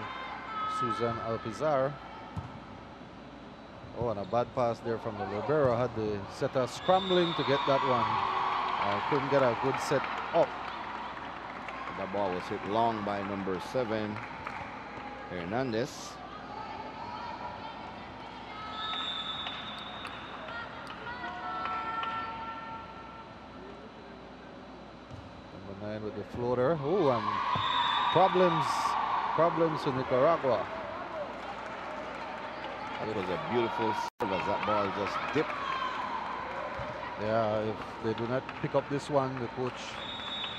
Susan Alpizar. Oh, and a bad pass there from the libero. Had the setter scrambling to get that one. Couldn't get a good set up. That ball was hit long by number 7, Hernandez. Number 9 with the floater. Oh, and problems for Nicaragua. That was a beautiful serve as that ball just dipped. Yeah, if they do not pick up this one, the coach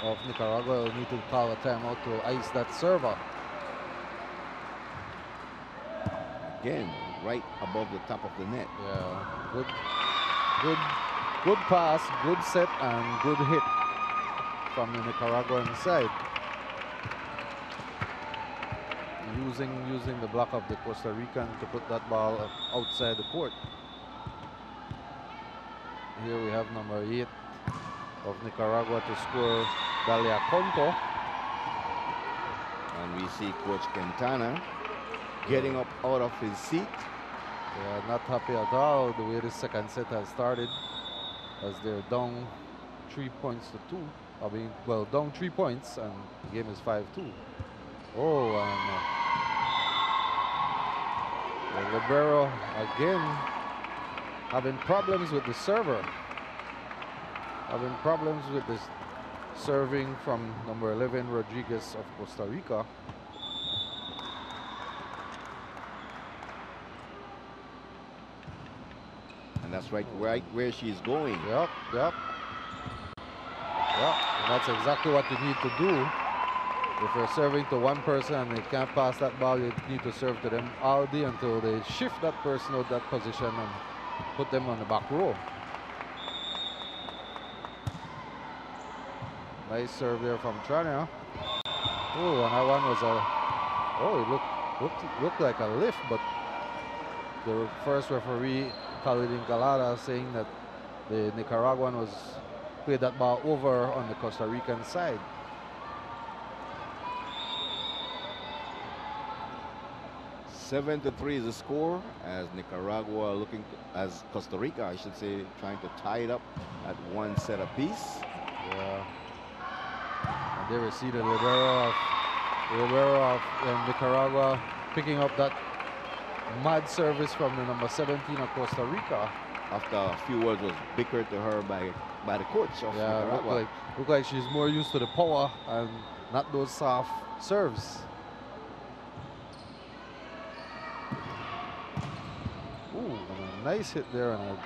of Nicaragua will need to call a timeout to ice that server. Again, right above the top of the net. Yeah, good pass, good set, and good hit from the Nicaraguan side. Using the block of the Costa Rican to put that ball outside the court. Here we have number 8 of Nicaragua to score, Dalia Conto. And we see Coach Quintana getting up out of his seat. Yeah, not happy at all the way the second set has started, as they're down 3 points to 2. I mean, well, down 3 points, and the game is 5-2. Oh, and the libero again having problems with the server. Having problems with this serving from number 11, Rodriguez of Costa Rica. And that's right where she's going. Yep. And that's exactly what you need to do. If you're serving to one person and they can't pass that ball, you need to serve to them all day until they shift that person out that position and put them on the back row. Nice serve there from Trania. Oh, and that one was it looked like a lift, but the first referee, Khalid Galada, saying that the Nicaraguan played that ball over on the Costa Rican side. 7-3 is the score, as Nicaragua as Costa Rica, I should say, trying to tie it up at 1 set apiece. Yeah. And there we see the libero of Nicaragua picking up that mad service from the number 17 of Costa Rica. After a few words was bickered to her by the coach of Nicaragua. Look like she's more used to the power and not those soft serves. Ooh, and a nice hit there and a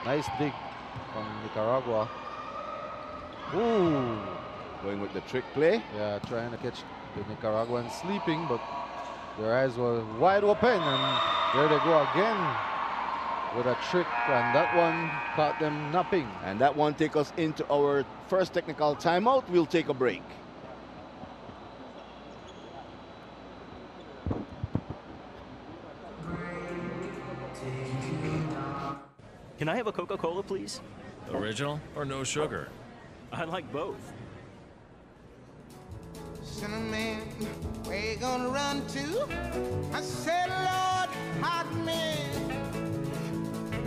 nice dig from Nicaragua. Ooh. Going with the trick play. Yeah, trying to catch the Nicaraguans sleeping, but their eyes were wide open, and there they go again with a trick, and that one caught them napping. And that one take us into our first technical timeout. We'll take a break. Can I have a Coca-Cola, please? Original or no sugar? I like both. Cinnamon, where you gonna run to? I said, Lord, pardon me.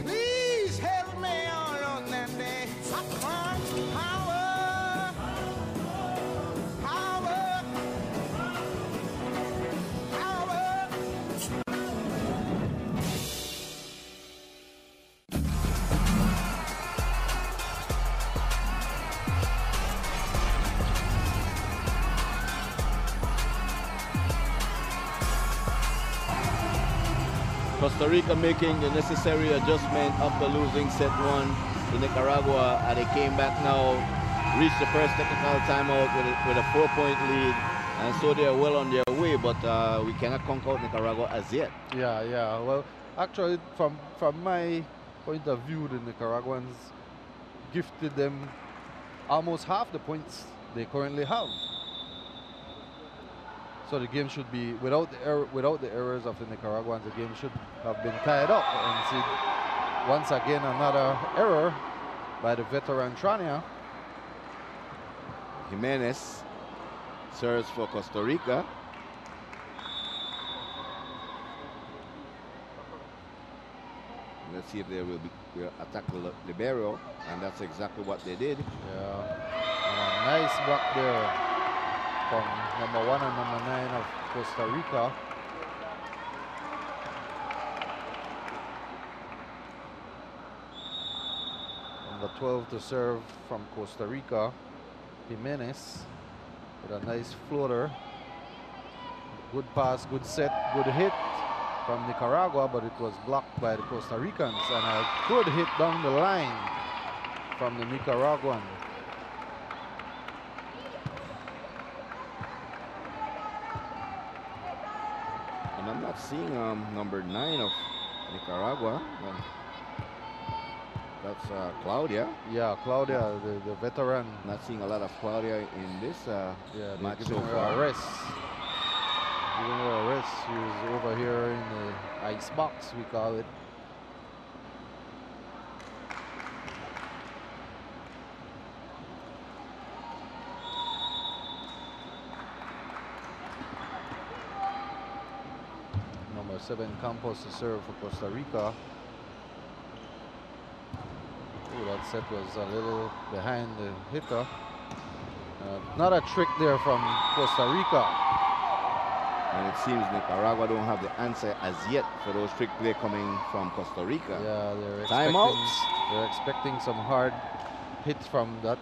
Please help me on that day. I want power, power, power. Costa Rica making the necessary adjustment after losing set 1 to Nicaragua, and they came back now, reached the first technical timeout with a 4-point lead, and so they are well on their way, but we cannot conquer out Nicaragua as yet. Yeah. Well, actually, from my point of view, the Nicaraguans gifted them almost half the points they currently have. So the game should be, without the errors of the Nicaraguans, the game should have been tied up. And see, once again, another error by the veteran Trania. Jimenez serves for Costa Rica. Let's see if they will attack the libero, and that's exactly what they did. Yeah, and a nice block there from number 1 and number 9 of Costa Rica. Number 12 to serve from Costa Rica, Jimenez, with a nice floater. Good pass, good set, good hit from Nicaragua, but it was blocked by the Costa Ricans, and a good hit down the line from the Nicaraguan. And I'm not seeing number 9 of Nicaragua. That's Claudia. Yeah, Claudia, the veteran. Not seeing a lot of Claudia in this match so her far. a rest. Giving her a rest. She was over here in the ice box, we call it. Number 7 Campos to serve for Costa Rica. Oh, that set was a little behind the hitter. Not a trick there from Costa Rica. And it seems Nicaragua don't have the answer as yet for those trick play coming from Costa Rica. Yeah, they're expecting some hard hits from the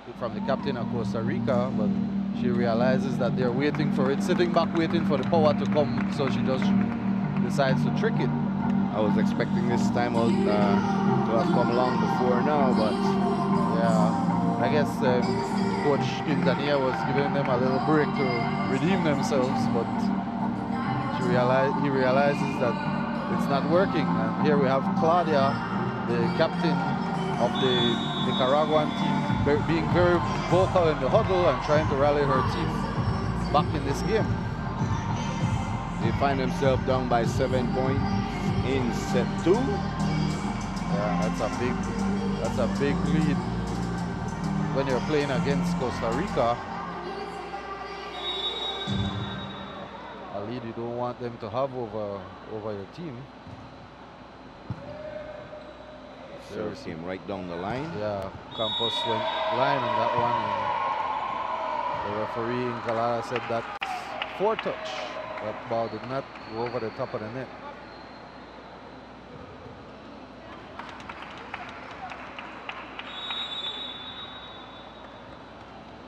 captain of Costa Rica, but she realizes that they're waiting for it, sitting back waiting for the power to come, so she just decides to trick it. I was expecting this timeout to have come along before now, but yeah, I guess Coach Quintanilla was giving them a little break to redeem themselves, but he realizes that it's not working. And here we have Claudia, the captain of the Nicaraguan team, being very vocal in the huddle and trying to rally her team back in this game. They find themselves down by 7 points in set 2. Yeah, that's a big lead when you're playing against Costa Rica. A lead you don't want them to have over your team. Serves him right down the line. Yeah, Campos went line on that one. And the referee in Calada said that's foretouch. That ball did not go over the top of the net.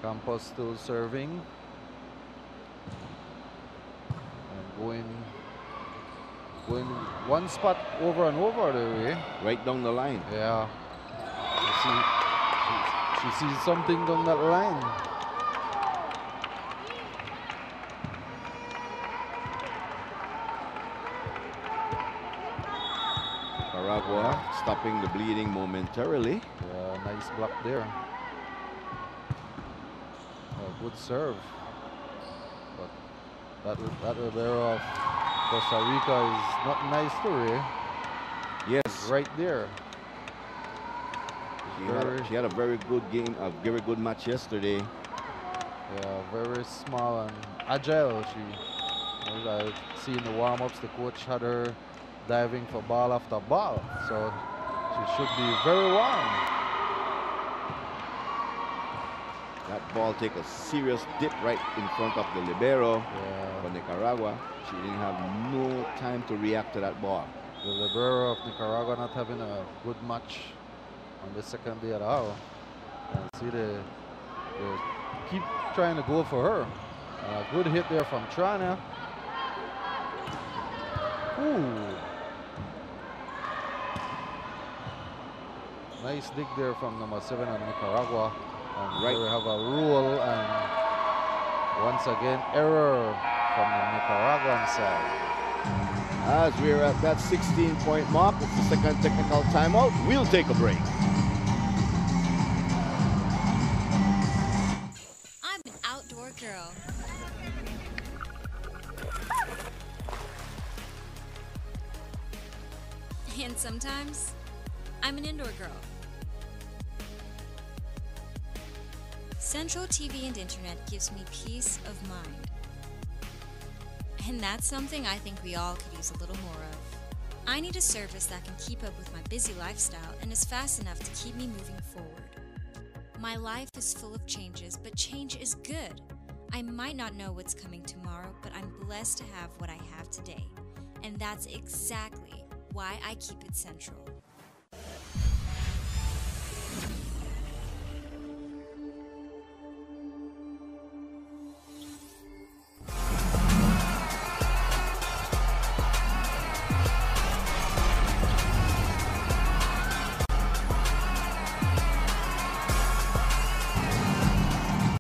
Campos still serving. And going one spot over and over the way. Right down the line. Yeah. She sees something down that line. Nicaragua stopping the bleeding momentarily. Yeah, nice block there. Good serve. But that libero of Costa Rica is not nice to Ray. Yes. It's right there. She had a very good game, a very good match yesterday. Yeah, very small and agile. I see in the warm-ups the coach had her diving for ball after ball, so she should be very warm. That ball take a serious dip right in front of the libero for Nicaragua. She didn't have no time to react to that ball. The libero of Nicaragua not having a good match on the second day at all. And see they keep trying to go for her. A good hit there from Trana. Ooh. Nice dig there from number 7 on Nicaragua. And we have a rule and once again error from the Nicaraguan side. As we're at that 16-point mark, it's the second technical timeout. We'll take a break. I'm an outdoor girl. And sometimes, I'm an indoor girl. Central TV and Internet gives me peace of mind. And that's something I think we all could use a little more of. I need a service that can keep up with my busy lifestyle and is fast enough to keep me moving forward. My life is full of changes, but change is good. I might not know what's coming tomorrow, but I'm blessed to have what I have today. And that's exactly why I keep it central.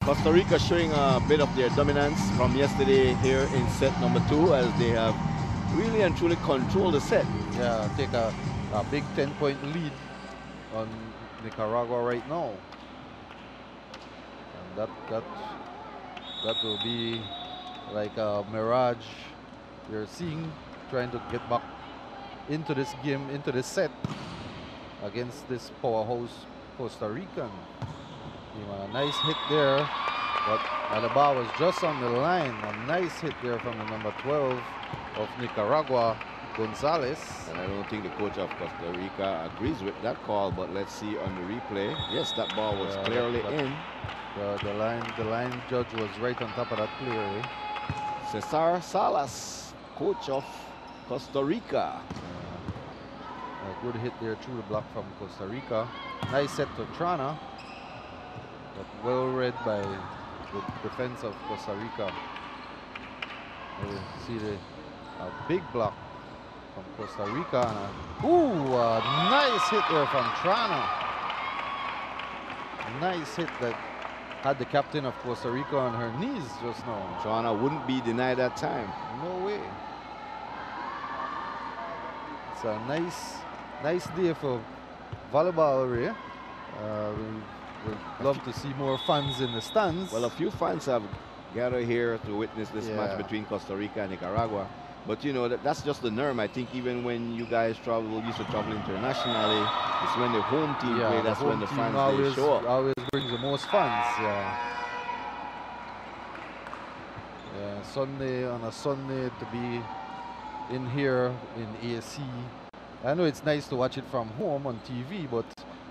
Costa Rica showing a bit of their dominance from yesterday here in set number 2 as they have really and truly controlled the set. Yeah, take a big 10-point lead on Nicaragua right now. And that will be like a mirage you're seeing, trying to get back into this game, into this set against this powerhouse Costa Rican. A nice hit there, but the ball was just on the line. A nice hit there from the number 12 of Nicaragua, Gonzalez. And I don't think the coach of Costa Rica agrees with that call, but let's see on the replay. Yes, that ball was clearly in. The line judge was right on top of that clearly. Cesar Salas, coach of Costa Rica. A good hit there through the block from Costa Rica. Nice set to Trana. But well read by the defense of Costa Rica. You see a big block from Costa Rica. And a nice hit there from Trana. Nice hit that had the captain of Costa Rica on her knees just now. Trana wouldn't be denied that time. No way. It's a nice day for volleyball, Ray. We'd love to see more fans in the stands. Well, a few fans have gathered here to witness this match between Costa Rica and Nicaragua. But you know, that's just the norm. I think even when you guys used to travel internationally, it's when the home team play, that's when the fans they show up. Always brings the most fans, Sunday, on a Sunday to be in here in AC. I know it's nice to watch it from home on TV, but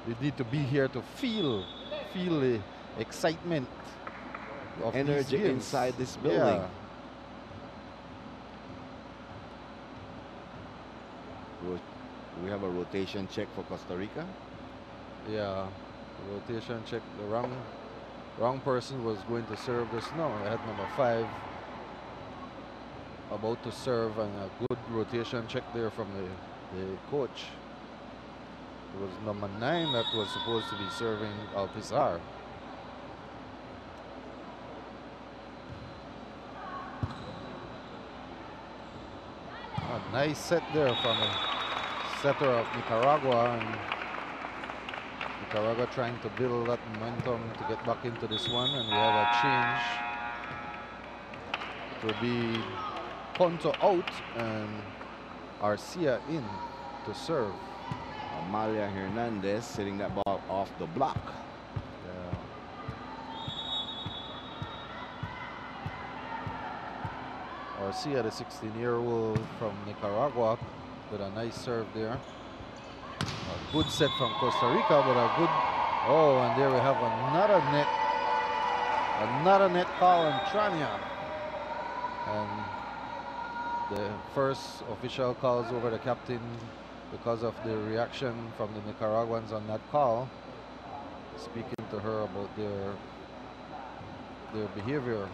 you need to be here to feel the excitement of energy these games inside this building. Yeah. We have a rotation check for Costa Rica. Yeah, rotation check. The wrong person was going to serve this. No, I had number 5 about to serve, and a good rotation check there from the coach. It was number 9 that was supposed to be serving Alpizar. A nice set there from a setter of Nicaragua, and Nicaragua trying to build that momentum to get back into this one, and we have a change. It will be Ponto out and Arcia in to serve. Amalia Hernandez setting that ball off the block. Yeah. Garcia, the 16-year-old from Nicaragua, with a nice serve there. A good set from Costa Rica, but a good... Oh, and there we have another net call on Trania. And the first official calls over the captain because of the reaction from the Nicaraguans on that call, speaking to her about their behavior.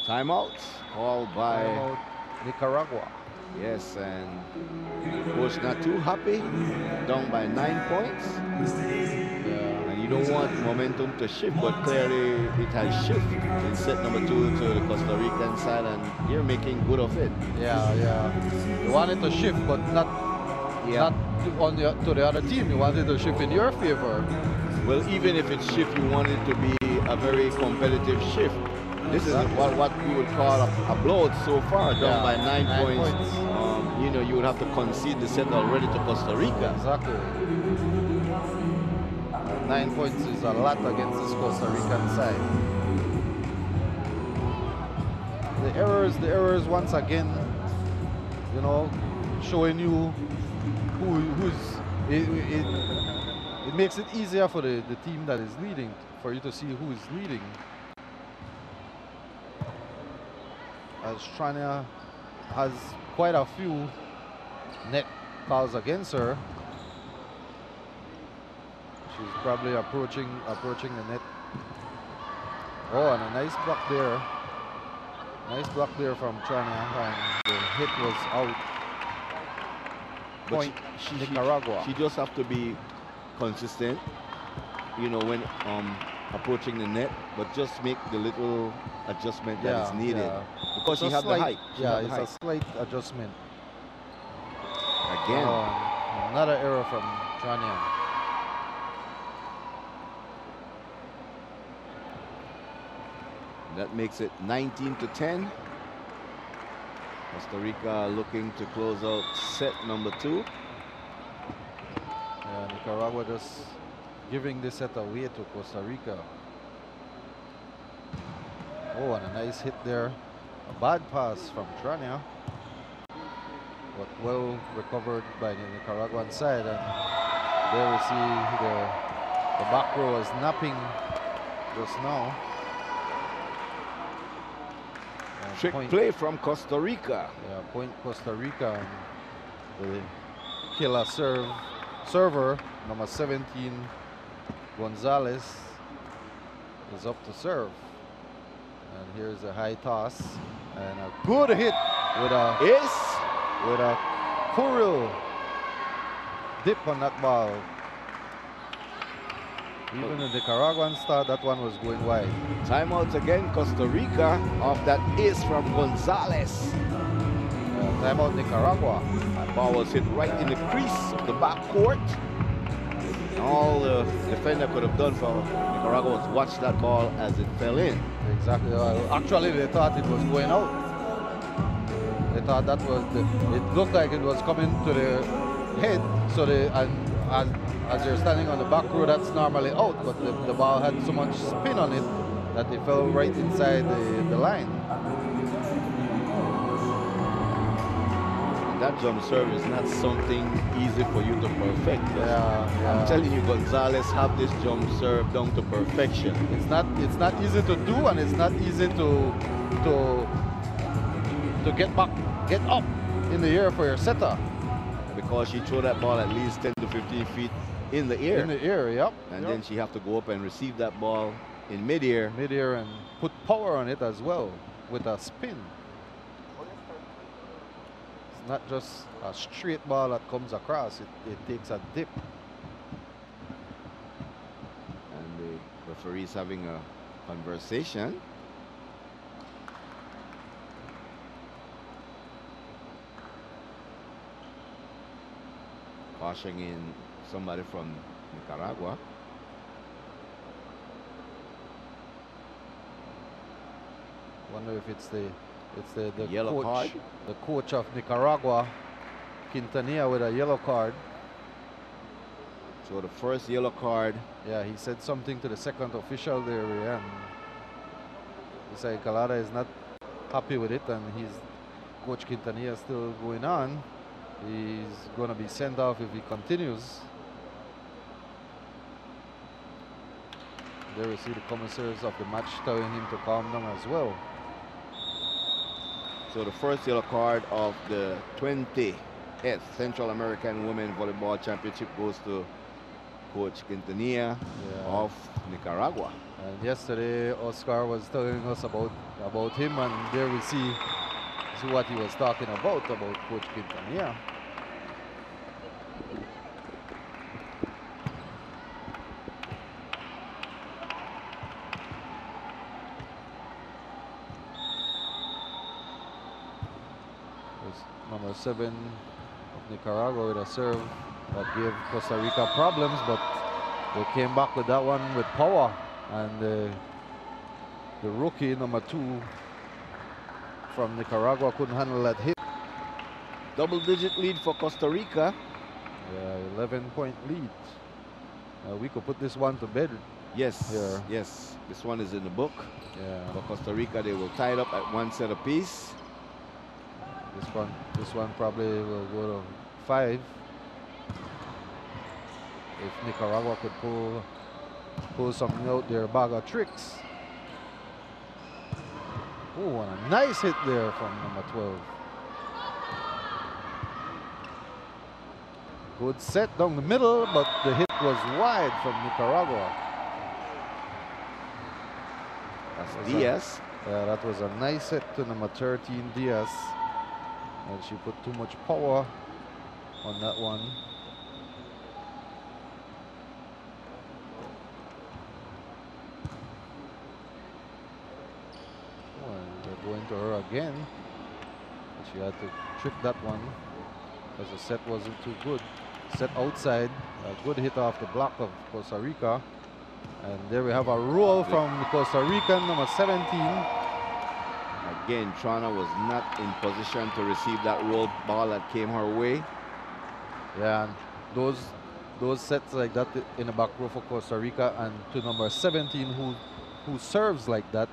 Timeout called by Nicaragua. Yes, and coach not too happy, down by 9 points. Yeah. And you don't want momentum to shift, but clearly it has shifted in set number 2 to the Costa Rican side, and you're making good of it. Yeah. You want it to shift, but not on to the other team. You want it to shift in your favor. Well, even if it shift, you want it to be a very competitive shift. This is what we would call a blowout so far, down by 9 points. You know, you would have to concede the set already to Costa Rica. Exactly. 9 points is a lot against this Costa Rican side. The errors once again, you know, showing you it makes it easier for the team that is leading, for you to see who is leading. As Trania has quite a few net calls against her. She's probably approaching the net. Oh, and a nice block there. Nice block there from Trania, and the hit was out. Point Nicaragua. She just have to be consistent, you know, when approaching the net, but just make the little adjustment that is needed. Yeah. Because she has the height. It's a slight adjustment. Again. Another error from Trania. That makes it 19-10. Costa Rica looking to close out set number 2. Yeah, Nicaragua just giving this set away to Costa Rica. Oh, and a nice hit there. A bad pass from Trania, but well recovered by the Nicaraguan side. And there we see the back row is napping just now. Trick play from Costa Rica. Yeah, point Costa Rica. And the killer server, number 17, Gonzalez, is up to serve. And here's a high toss and a good hit with a curl dip on that ball. Even the Nicaraguans thought that one was going wide. Timeout again, Costa Rica, off that ace from Gonzalez. Timeout Nicaragua. That ball was hit right in the crease of the back court. And all the defender could have done for Nicaragua was watch that ball as it fell in. Exactly. Actually, they thought it was going out. They thought that was it looked like it was coming to the head. So as you're standing on the back row, that's normally out, but the ball had so much spin on it that it fell right inside the line. That jump serve is not something easy for you to perfect. Yeah. I'm telling you, Gonzalez have this jump serve down to perfection. It's not easy to do, and it's not easy to get up in the air for your setter. Because she threw that ball at least 10 to 15 feet in the air. In the air, yep. And then she have to go up and receive that ball in midair. Midair, and put power on it as well with a spin. It's not just a straight ball that comes across. It takes a dip. And the referee's having a conversation. Cautioning in somebody from Nicaragua. Wonder if it's the yellow coach, card. the coach of Nicaragua, Quintanilla, with a yellow card. So the first yellow card. Yeah, he said something to the second official there, and he said Calada is not happy with it, and Coach Quintanilla is still going on. He's going to be sent off if he continues. There we see the commissaries of the match telling him to calm down as well. So the first yellow card of the 20th Central American Women Volleyball Championship goes to Coach Quintanilla of Nicaragua. And yesterday Oscar was telling us about him, and there we see what he was talking about Coach Quintanilla. Number 7 of Nicaragua with a serve that gave Costa Rica problems, but they came back with that one with power, and the rookie number 2 from Nicaragua couldn't handle that hit. Double-digit lead for Costa Rica. Yeah, 11-point lead. We could put this one to bed. Yes, here. yes. This one is in the book. Yeah. For Costa Rica, they will tie it up at 1 set apiece. This one probably will go to 5 if Nicaragua could pull something out their bag of tricks. Oh, and a nice hit there from number 12. Good set down the middle, but the hit was wide from Nicaragua. That's Diaz. Yeah, that was a nice hit to number 13, Diaz. And she put too much power on that one. Oh, and they're going to her again. But she had to trick that one because the set wasn't too good. Set outside, a good hit off the block of Costa Rica. And there we have a roll from Costa Rican, number 17. Again, Trana was not in position to receive that roll ball that came her way. Yeah, and those sets like that in the back row for Costa Rica, and to number 17 who serves like that,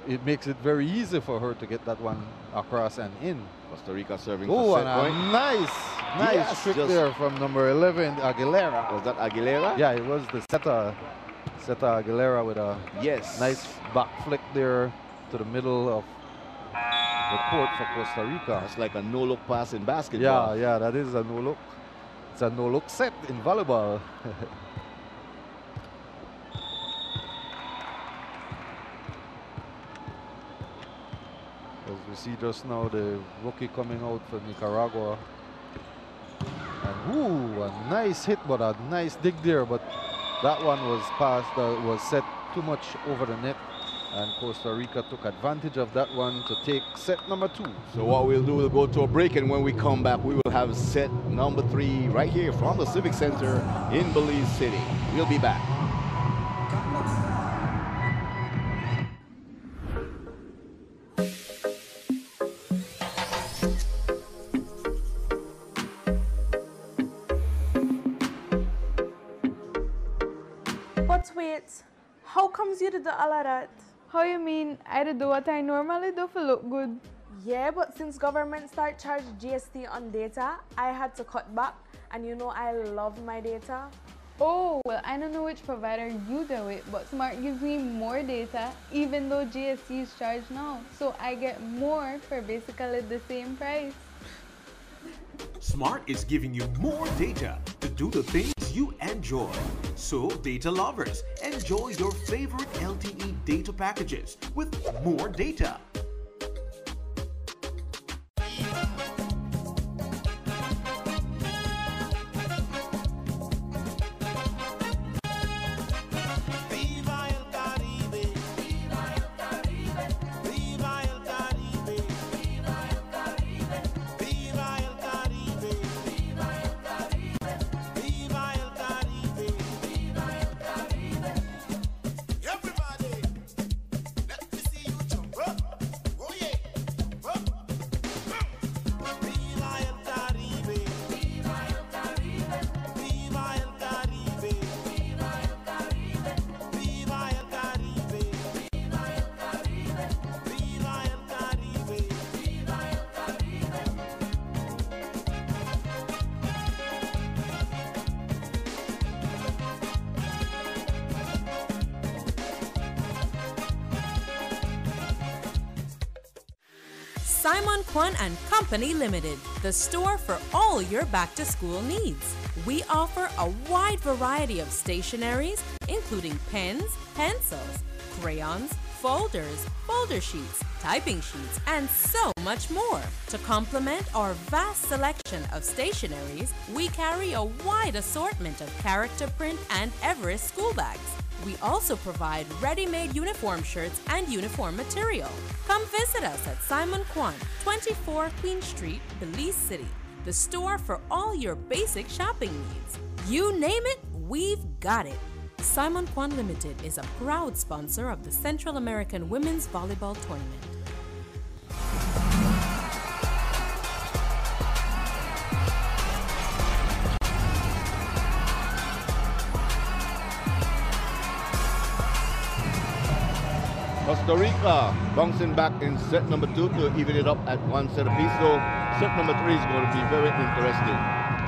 it makes it very easy for her to get that one across and in. Costa Rica serving for set point. Nice Yes, trick there from number 11, Aguilera. Was that Aguilera? Yeah, it was the Seta Aguilera with a nice back flick there to the middle of the court for Costa Rica. It's like a no-look pass in basketball. Yeah, that is a no-look. It's a no-look set in volleyball. As we see just now, the rookie coming out for Nicaragua. And ooh, a nice hit, but a nice dig there. But that one was passed, was set too much over the net. And Costa Rica took advantage of that one to take set number 2. So what we'll do, we'll go to a break, and when we come back, we will have set number 3 right here from the Civic Center in Belize City. We'll be back. But wait, how comes you did all of that? How you mean? I do what I normally do for look good. Yeah, but since government start charge GST on data, I had to cut back, and you know I love my data. Oh, well, I don't know which provider you do it, but Smart gives me more data, even though GST is charged now. So I get more for basically the same price. Smart is giving you more data to do the things you enjoy. So, data lovers, enjoy your favorite LTE data packages with more data. Everybody, let me see you jump up. Simon Kwan and Company Limited, the store for all your back-to-school needs. We offer a wide variety of stationeries, including pens, pencils, crayons, folders, folder sheets, typing sheets, and so much more. To complement our vast selection of stationeries, we carry a wide assortment of character print and Everest school bags. We also provide ready-made uniform shirts and uniform material. Come visit us at Simon Kwan, 24 Queen Street, Belize City, the store for all your basic shopping needs. You name it, we've got it. Simon Kwan Limited is a proud sponsor of the Central American Women's Volleyball Tournament. Costa Rica bouncing back in set number 2 to even it up at 1 set apiece. So set number 3 is going to be very interesting.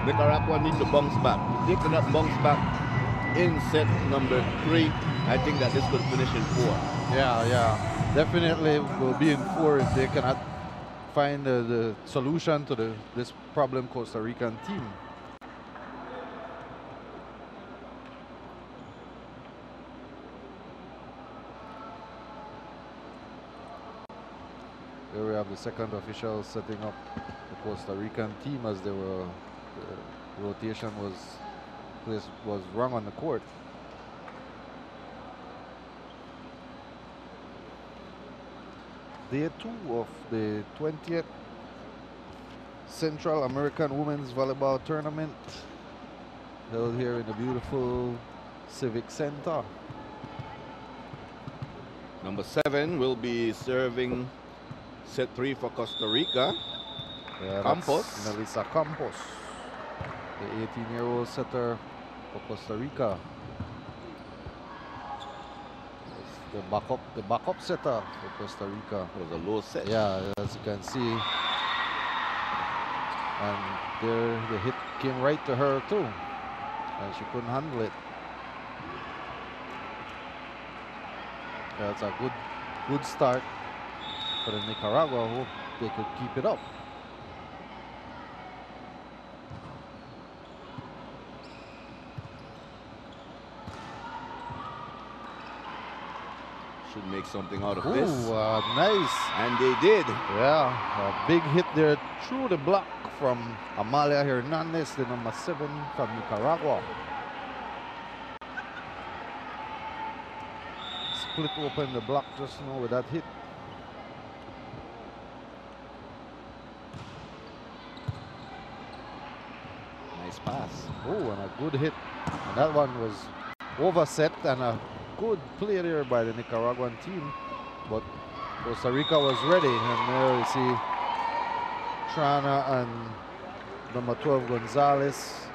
Nicaragua need to bounce back. If they cannot bounce back in set number 3, I think that this could finish in 4. Yeah. Definitely will be in 4 if they cannot find the solution to this problem Costa Rican team. Here we have the second official setting up the Costa Rican team as they were the rotation was wrong on the court. Day 2 of the 20th Central American Women's Volleyball Tournament held here in the beautiful Civic Center. Number 7 will be serving set 3 for Costa Rica. Campos. Melissa Campos, the 18-year-old setter for Costa Rica. The backup setter for Costa Rica. It was a low set. Yeah, as you can see. And there the hit came right to her too. And she couldn't handle it. That's a good start for the Nicaragua. Hope they could keep it up. Should make something out of this. Nice. And they did. Yeah, a big hit there through the block from Amalia Hernandez, the number 7 from Nicaragua. Split open the block just now with that hit. Nice pass. Oh, and a good hit. And that one was overset and a good play there by the Nicaraguan team. But Costa Rica was ready. And there you see Trana and number 12 Gonzalez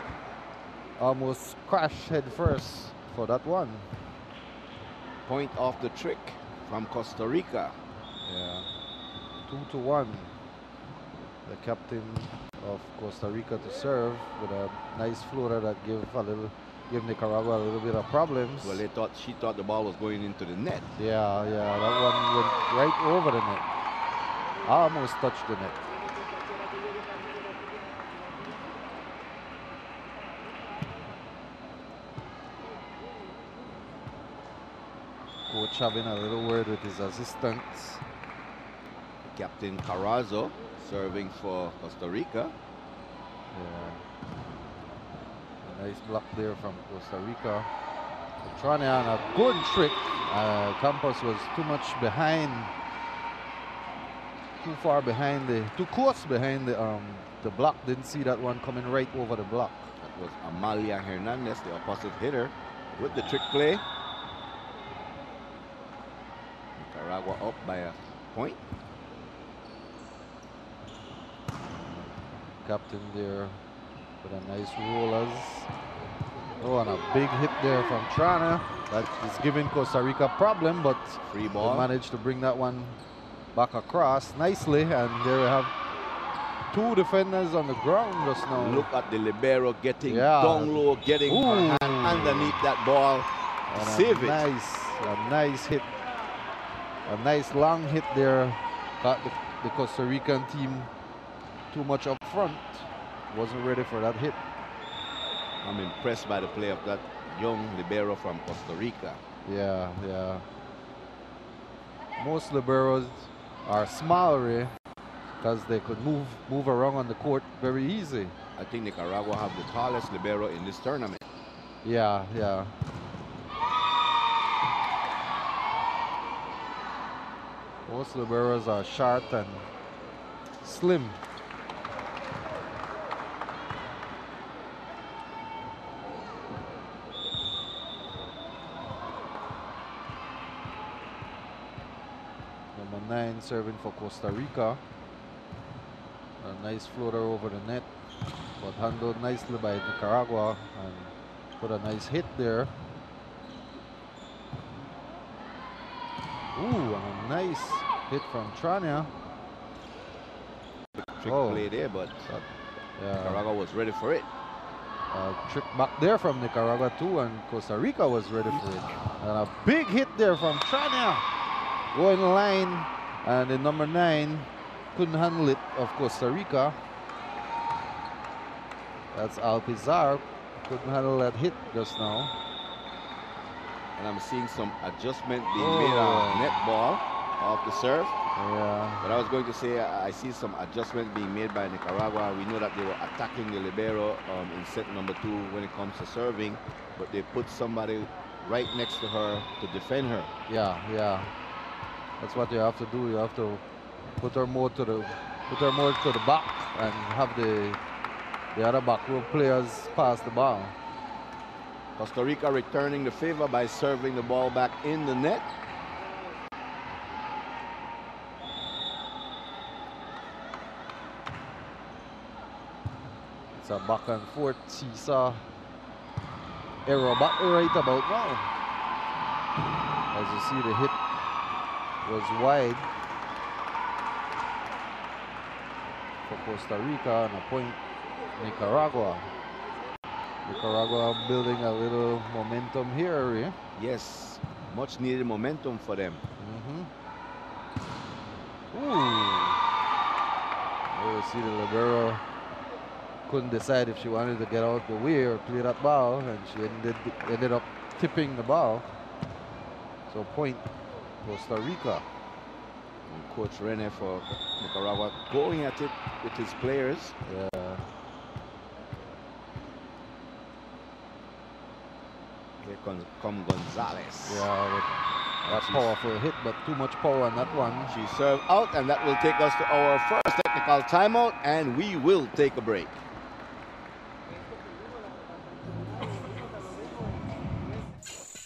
almost crashed head first for that one. Point off the trick from Costa Rica. Yeah, 2-1. The captain of Costa Rica to serve with a nice floater that give Nicaragua a little bit of problems. Well, she thought the ball was going into the net. Yeah, that one went right over the net. Almost touched the net. Coach having a little word with his assistants. Captain Corozal serving for Costa Rica. Yeah. A nice block there from Costa Rica. Trying on a good trick. Campos was too much behind. Too far behind too close behind the block. Didn't see that one coming right over the block. That was Amalia Hernandez, the opposite hitter, with the trick play. Nicaragua up by a point. Captain there with a nice rollers. Oh, and a big hit there from Trana. That is giving Costa Rica a problem, but free ball. They managed to bring that one back across nicely. And there we have 2 defenders on the ground just now. Look at the libero getting down low, getting her hand underneath that ball. And save it. A nice hit. A nice long hit there. Caught the Costa Rican team too much up front. Wasn't ready for that hit. I'm impressed by the play of that young libero from Costa Rica. Yeah, yeah. Most liberos are smaller because they could move around on the court very easy. I think Nicaragua have the tallest libero in this tournament. Yeah, yeah. Most liberos are short and slim. Number 9 serving for Costa Rica. A nice floater over the net, but handled nicely by Nicaragua and put a nice hit there. Ooh, and a nice hit from Trania. Trick play there, but Nicaragua was ready for it. Trick back there from Nicaragua too, and Costa Rica was ready for it. And a big hit there from Trania. Going line, and the number 9 couldn't handle it of Costa Rica. That's Alpizar. Couldn't handle that hit just now. And I'm seeing some adjustment being made on net ball off the serve. Yeah. But I was going to say I see some adjustment being made by Nicaragua. We know that they were attacking the libero in set number 2 when it comes to serving, but they put somebody right next to her to defend her. Yeah, yeah. That's what you have to do. You have to put her more to the back and have the other back row players pass the ball. Costa Rica returning the favor by serving the ball back in the net. It's a back and forth seesaw error back right about now. As you see, the hit was wide for Costa Rica, and a point Nicaragua. Nicaragua building a little momentum here, eh? Yes, much needed momentum for them. Ooh. There you see the libero couldn't decide if she wanted to get out the way or play that ball, and she ended up tipping the ball. So point Costa Rica. And Coach Rene for Nicaragua going at it with his players. Yeah. Here come Gonzalez. Yeah, that powerful hit, but too much power on that one. She served out, and that will take us to our first technical timeout, and we will take a break.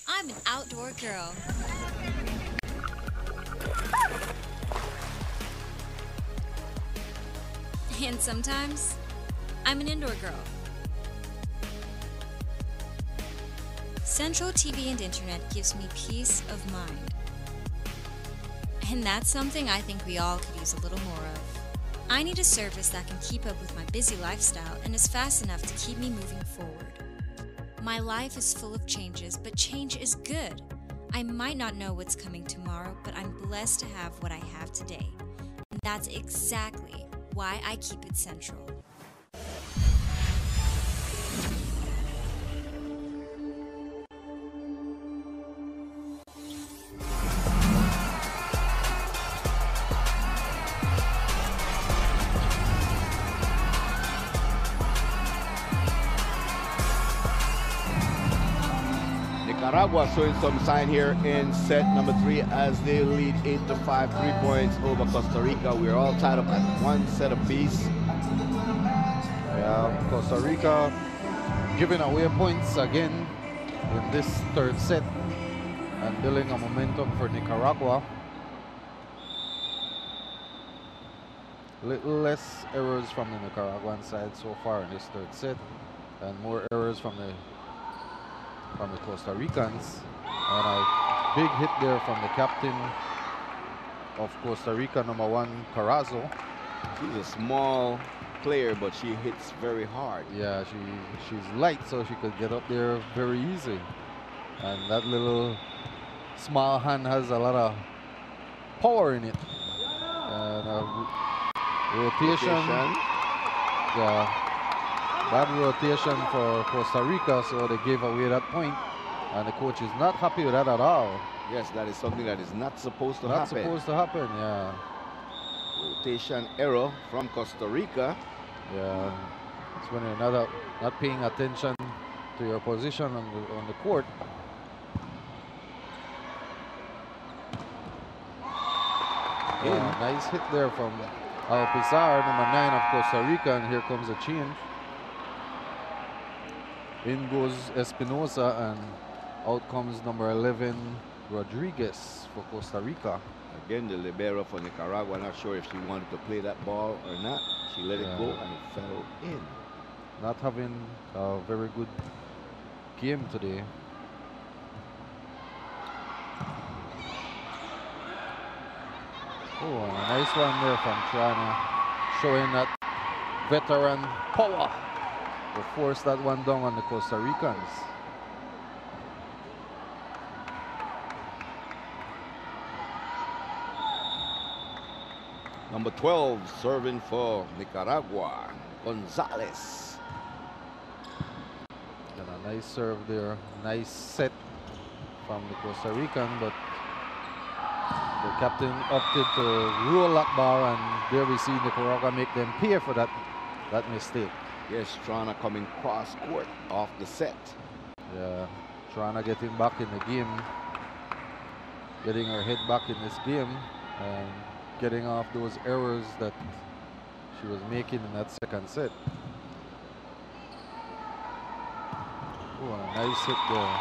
I'm an outdoor girl. And sometimes, I'm an indoor girl. Central TV and Internet gives me peace of mind. And that's something I think we all could use a little more of. I need a service that can keep up with my busy lifestyle and is fast enough to keep me moving forward. My life is full of changes, but change is good. I might not know what's coming tomorrow, but I'm blessed to have what I have today. And that's exactly why I keep it central. Nicaragua showing some sign here in set number 3 as they lead 8-5, 3 points over Costa Rica. We're all tied up at 1 set apiece. Yeah, Costa Rica giving away points again in this third set and building a momentum for Nicaragua. Little less errors from the Nicaraguan side so far in this third set, and more errors from the Costa Ricans. And a big hit there from the captain of Costa Rica, number 1, Corozal. She's a small player, but she hits very hard. Yeah, she's light, so she could get up there very easy. And that little small hand has a lot of power in it. And rotation. Yeah, bad rotation for Costa Rica, so they gave away that point. And the coach is not happy with that at all. Yes, that is something that is not supposed to Not happen. supposed to happen, yeah. Rotation error from Costa Rica. Yeah, it's when you're not paying attention to your position on the court. Yeah, nice hit there from Alpizar, number 9 of Costa Rica, and here comes a change. In goes Espinosa, and out comes number 11, Rodriguez for Costa Rica. Again, the libero for Nicaragua, not sure if she wanted to play that ball or not. She let it go and it fell in. Not having a very good game today. Oh, and a nice one there from Trana, showing that veteran power to force that one down on the Costa Ricans. Number 12 serving for Nicaragua, Gonzalez. And a nice serve there, nice set from the Costa Rican, but the captain opted to roll that ball, and there we see Nicaragua make them pay for that mistake. Yes, Trana coming cross court off the set. Yeah, Trana getting back in the game, getting her head back in this game, and getting off those errors that she was making in that second set. Oh, a nice hit there.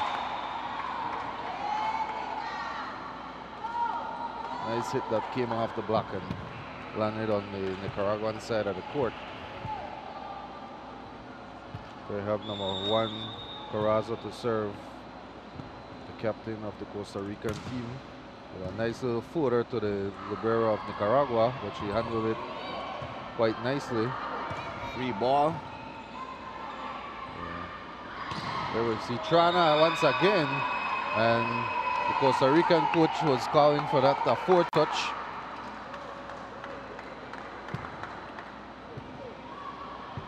Nice hit that came off the block and landed on the Nicaraguan side of the court. They have number 1, Corozal, to serve, the captain of the Costa Rican team. With a nice little footer to the libero of Nicaragua, but she handled it quite nicely. Free ball. Yeah. There we see Trana once again, and the Costa Rican coach was calling for that foretouch.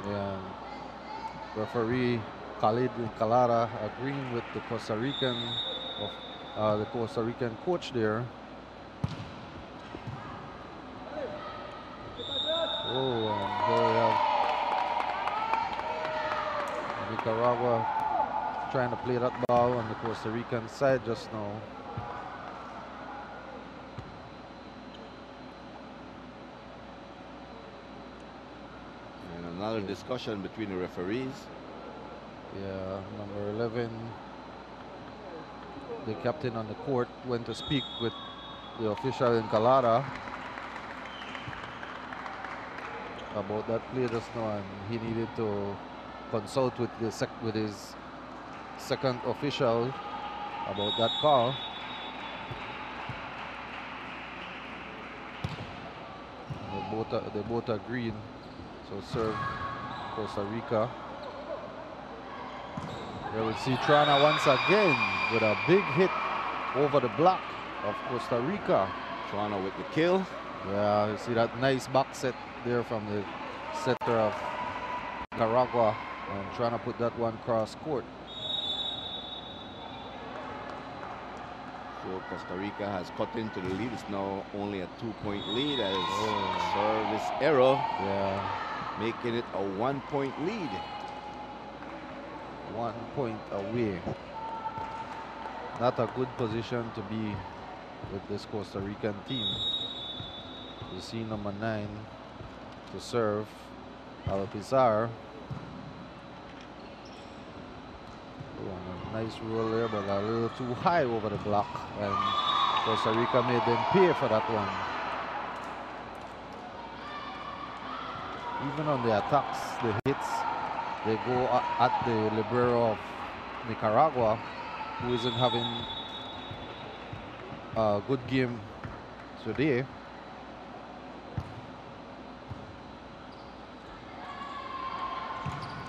Yeah. Referee Khalid Calada agreeing with the Costa Rican coach there. Oh, and there we have Nicaragua trying to play that ball on the Costa Rican side just now. And another discussion between the referees. Yeah, number 11, the captain on the court, went to speak with the official in Calada about that play just now, and he needed to consult with his second official about that call. They both agreed. So serve Costa Rica. There we see Trana once again with a big hit over the block of Costa Rica. Trana with the kill. Yeah, you see that nice back set there from the setter of Nicaragua, and trying to put that one cross court. So Costa Rica has cut into the lead. It's now only a 2-point lead as service error. Yeah. Making it a 1-point lead. 1 point away. Not a good position to be with this Costa Rican team. You see number 9 to serve, Alpizar. Oh, nice roll there, but a little too high over the block, and Costa Rica made them pay for that one. Even on the attacks, the hits, they go at the libero of Nicaragua, who isn't having a good game today.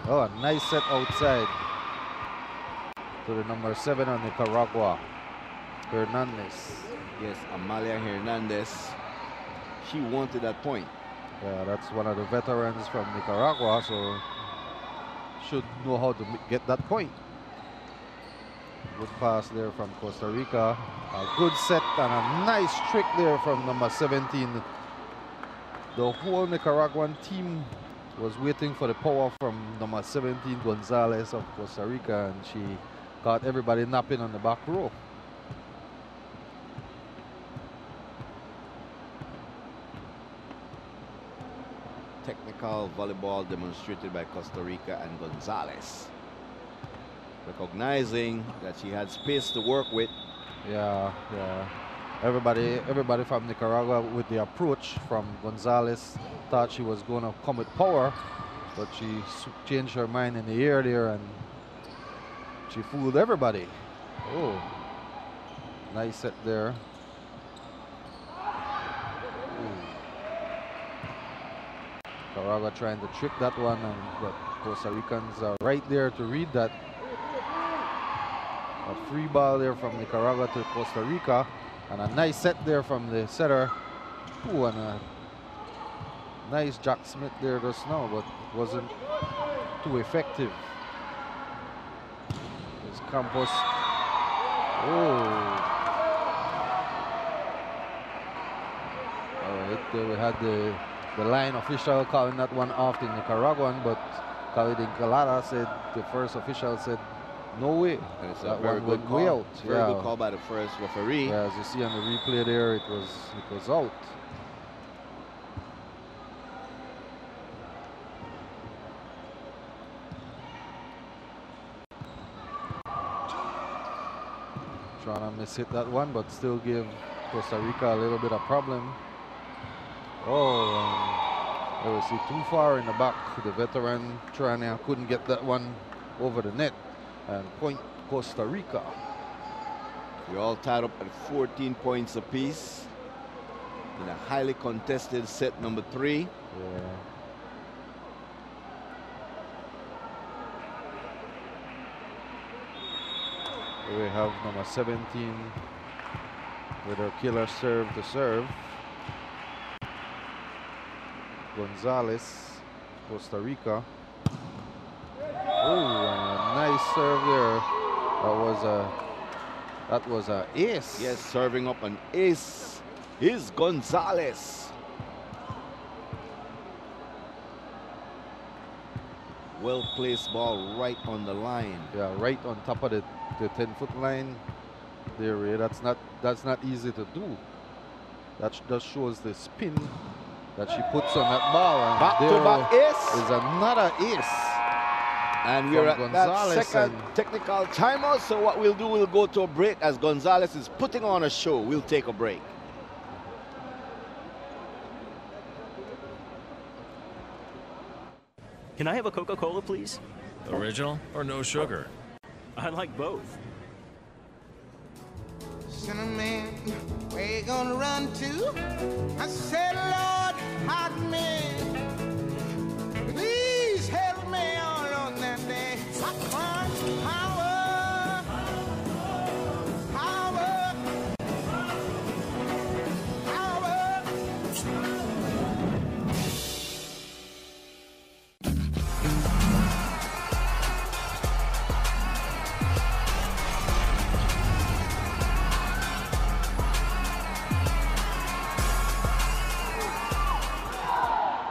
Oh, a nice set outside to the number 7 on Nicaragua, Hernandez. Yes, Amalia Hernandez. She wanted that point. Yeah, that's one of the veterans from Nicaragua, so should know how to get that point. Good pass there from Costa Rica. A good set and a nice trick there from number 17. The whole Nicaraguan team was waiting for the power from number 17, Gonzalez of Costa Rica, and she got everybody napping on the back row. Technical volleyball demonstrated by Costa Rica and Gonzalez. Recognizing that she had space to work with. Yeah. Everybody from Nicaragua with the approach from Gonzalez thought she was going to come with power, but she changed her mind in the air there and she fooled everybody. Oh, nice set there. Nicaragua trying to trick that one, but Costa Ricans are right there to read that. A free ball there from Nicaragua to Costa Rica, and a nice set there from the setter. Ooh, and a nice Jack Smith there just now, but it wasn't too effective. There's Campos. Oh. All right, there we had the line official calling that one off the Nicaraguan, but Khalid Incalada said, the first official said, no way. And it's that a very one good went call. way out. Very good call by the first referee. Yeah, as you see on the replay there, it was out. Trying to miss-hit that one, but still give Costa Rica a little bit of problem. Oh, there we see too far in the back. The veteran Trania couldn't get that one over the net. And point Costa Rica. We're all tied up at 14 points apiece in a highly contested set number 3. Yeah. Here we have number 17 with her killer serve to serve. Gonzalez, Costa Rica. Oh, a nice serve there. That was a ace. Yes, serving up an ace is Gonzalez. Well placed ball right on the line. Yeah, right on top of the 10-foot line. There, Ray. That's not easy to do. That just shows the spin that she puts on that ball. And back to back ace is another ace. And we're at Gonzalez that second technical timeout. So what we'll do, we'll go to a break as Gonzalez is putting on a show. We'll take a break. Can I have a Coca-Cola, please? Original or no sugar? I like both. Cinnamon, where you gonna run to? I said, Lord, pardon me. Please help me all on that day. I want power, power, power.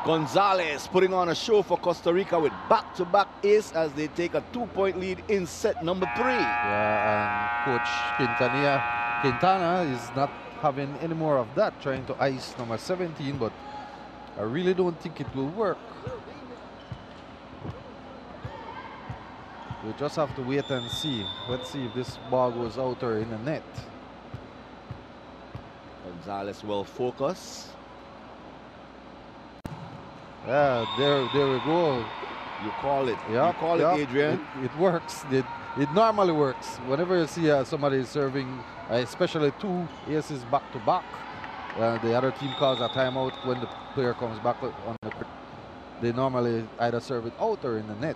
Gonzalez putting on a show for Costa Rica with back-to-back ace as they take a 2-point lead in set number 3. Yeah, and Coach Quintana is not having any more of that, trying to ice number 17, but I really don't think it will work. We just have to wait and see. Let's see if this ball goes out or in the net. Gonzalez well focused. Yeah, there we go. You call it. Yeah, you call it, Adrian. It works. It normally works. Whenever you see somebody serving, especially 2 aces back to back, the other team calls a timeout when the player comes back on the court. They normally either serve it out or in the net.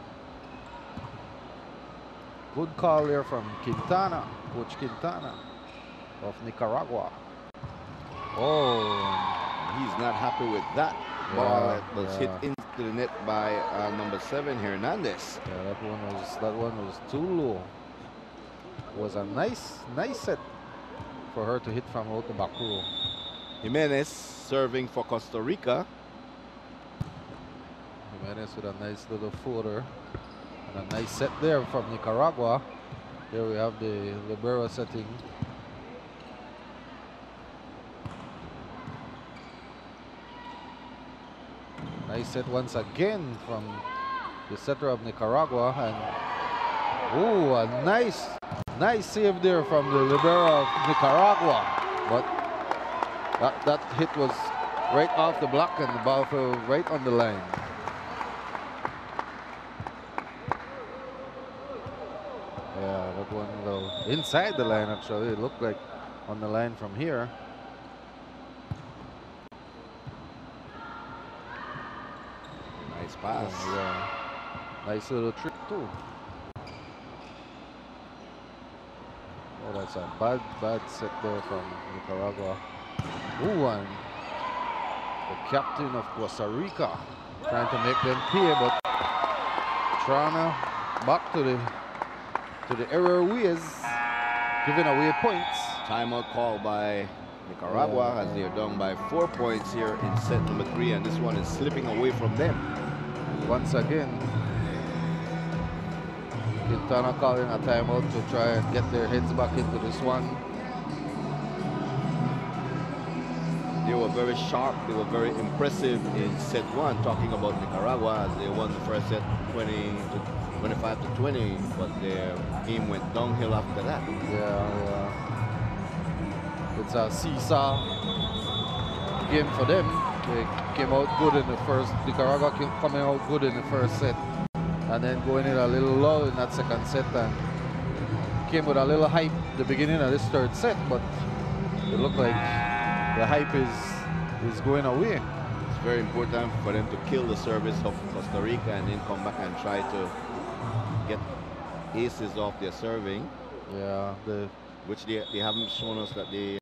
Good call there from Quintana, Coach Quintana of Nicaragua. Oh, he's not happy with that ball that was hit into the net by number 7, Hernandez. Yeah, that one was too low. It was a nice set for her to hit from out the back row. Jimenez serving for Costa Rica. Jimenez with a nice little floater. And a nice set there from Nicaragua. There we have the libero setting. Nice set once again from the setter of Nicaragua. And oh, a nice save there from the libero of Nicaragua. But that hit was right off the block and the ball fell right on the line. Yeah, that one though inside the line actually. It looked like on the line from here. Nice pass. Yeah. Nice little trick too. Oh, that's a bad set there from Nicaragua. Ooh, and the captain of Costa Rica trying to make them pay, but Trana back to the error ways, giving away points. Timeout call by Nicaragua as they're down by 4 points here in set number 3, and this one is slipping away from them. Once again, Quintana calling a timeout to try and get their heads back into this one. They were very sharp, they were very impressive in set 1, talking about Nicaragua as they won the first set 25-20, but their game went downhill after that. Yeah. It's a seesaw game for them. They came out good in the first, Nicaragua coming out good in the first set, and then going in a little lull in that second set, and came with a little hype the beginning of this third set, but it looked like the hype is going away. It's very important for them to kill the service of Costa Rica and then come back and try to get aces off their serving. Yeah, which they haven't shown us that they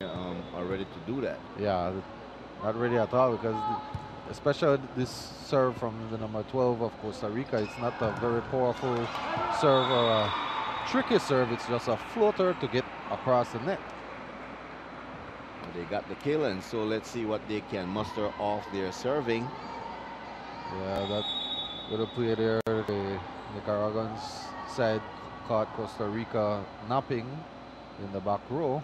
are ready to do that. Yeah, not ready at all, because especially this serve from the number 12 of Costa Rica, it's not a very powerful serve or a tricky serve, it's just a floater to get across the net. They got the kill, and so let's see what they can muster off their serving. Yeah, that little play there, the Nicaraguans side caught Costa Rica napping in the back row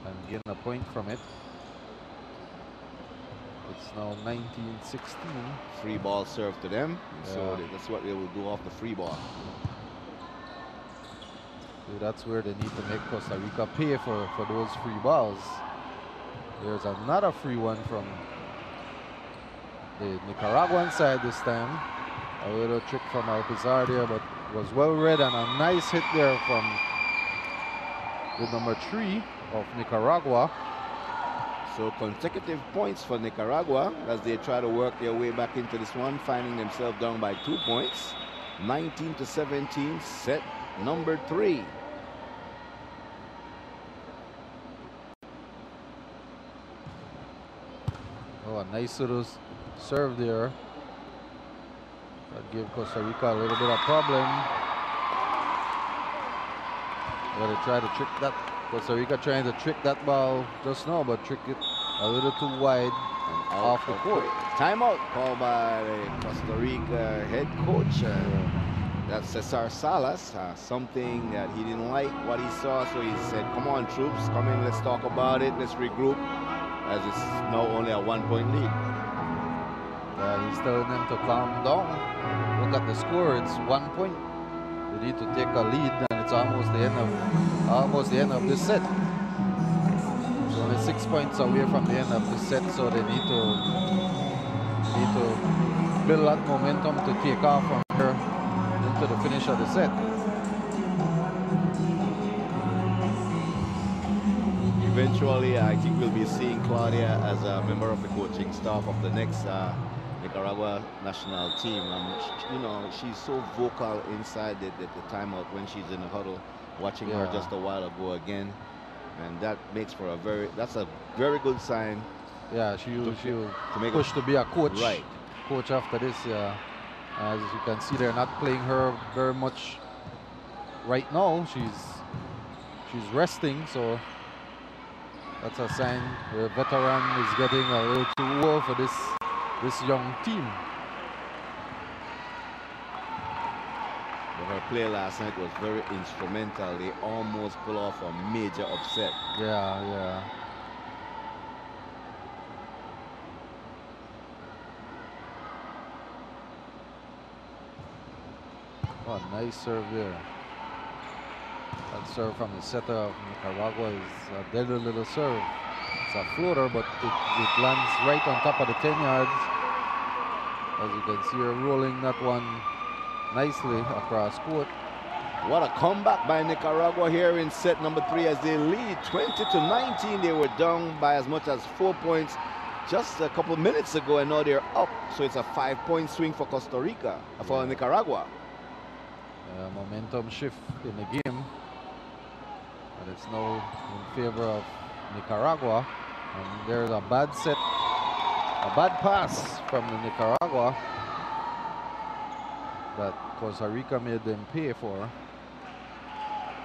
and gained a point from it. It's now 19-16. Free ball serve to them, so that's what they will do off the free ball. So that's where they need to make Costa Rica pay for those free balls. There's another free one from the Nicaraguan side this time. A little trick from Alpizar there, but was well read, and a nice hit there from the number 3 of Nicaragua. So consecutive points for Nicaragua as they try to work their way back into this one, finding themselves down by 2 points. 19-17, set number 3. Oh, a nice little serve there. That gave Costa Rica a little bit of problem. But they try to trick that. Costa Rica trying to trick that ball just now, but trick it a little too wide and off the court. Timeout called by the Costa Rica head coach. That's Cesar Salas. Something that he didn't like what he saw, so he said, "Come on, troops, come in, let's talk about it, let's regroup," as it's now only a 1-point lead. Yeah, he's telling them to calm down. Look at the score, it's 1 point. They need to take a lead, and it's almost the end of this set. It's only 6 points away from the end of the set, so they need to build that momentum to take off from here into the finish of the set. Eventually, I think we'll be seeing Claudia as a member of the coaching staff of the next Nicaragua national team. You know, she's so vocal inside the timeout when she's in the huddle, watching her just a while ago again, and that makes for that's a very good sign Yeah, she'll push to be a coach. Right. Coach after this, yeah. As you can see, they're not playing her very much right now. She's resting, so that's a sign the veteran is getting a little too old for this young team. But her play last night was very instrumental. They almost pull off a major upset. Yeah, yeah. Oh, nice serve there. That serve from the setter of Nicaragua is a deadly little serve. It's a floater, but it lands right on top of the 10 yards. As you can see her rolling that one nicely across court. What a comeback by Nicaragua here in set number 3 as they lead 20-19. They were down by as much as 4 points just a couple minutes ago, and now they're up. So it's a 5-point swing for Costa Rica, for Nicaragua. Momentum shift in the game, and it's now in favor of Nicaragua. And there's a bad pass from the Nicaragua that Costa Rica made them pay for.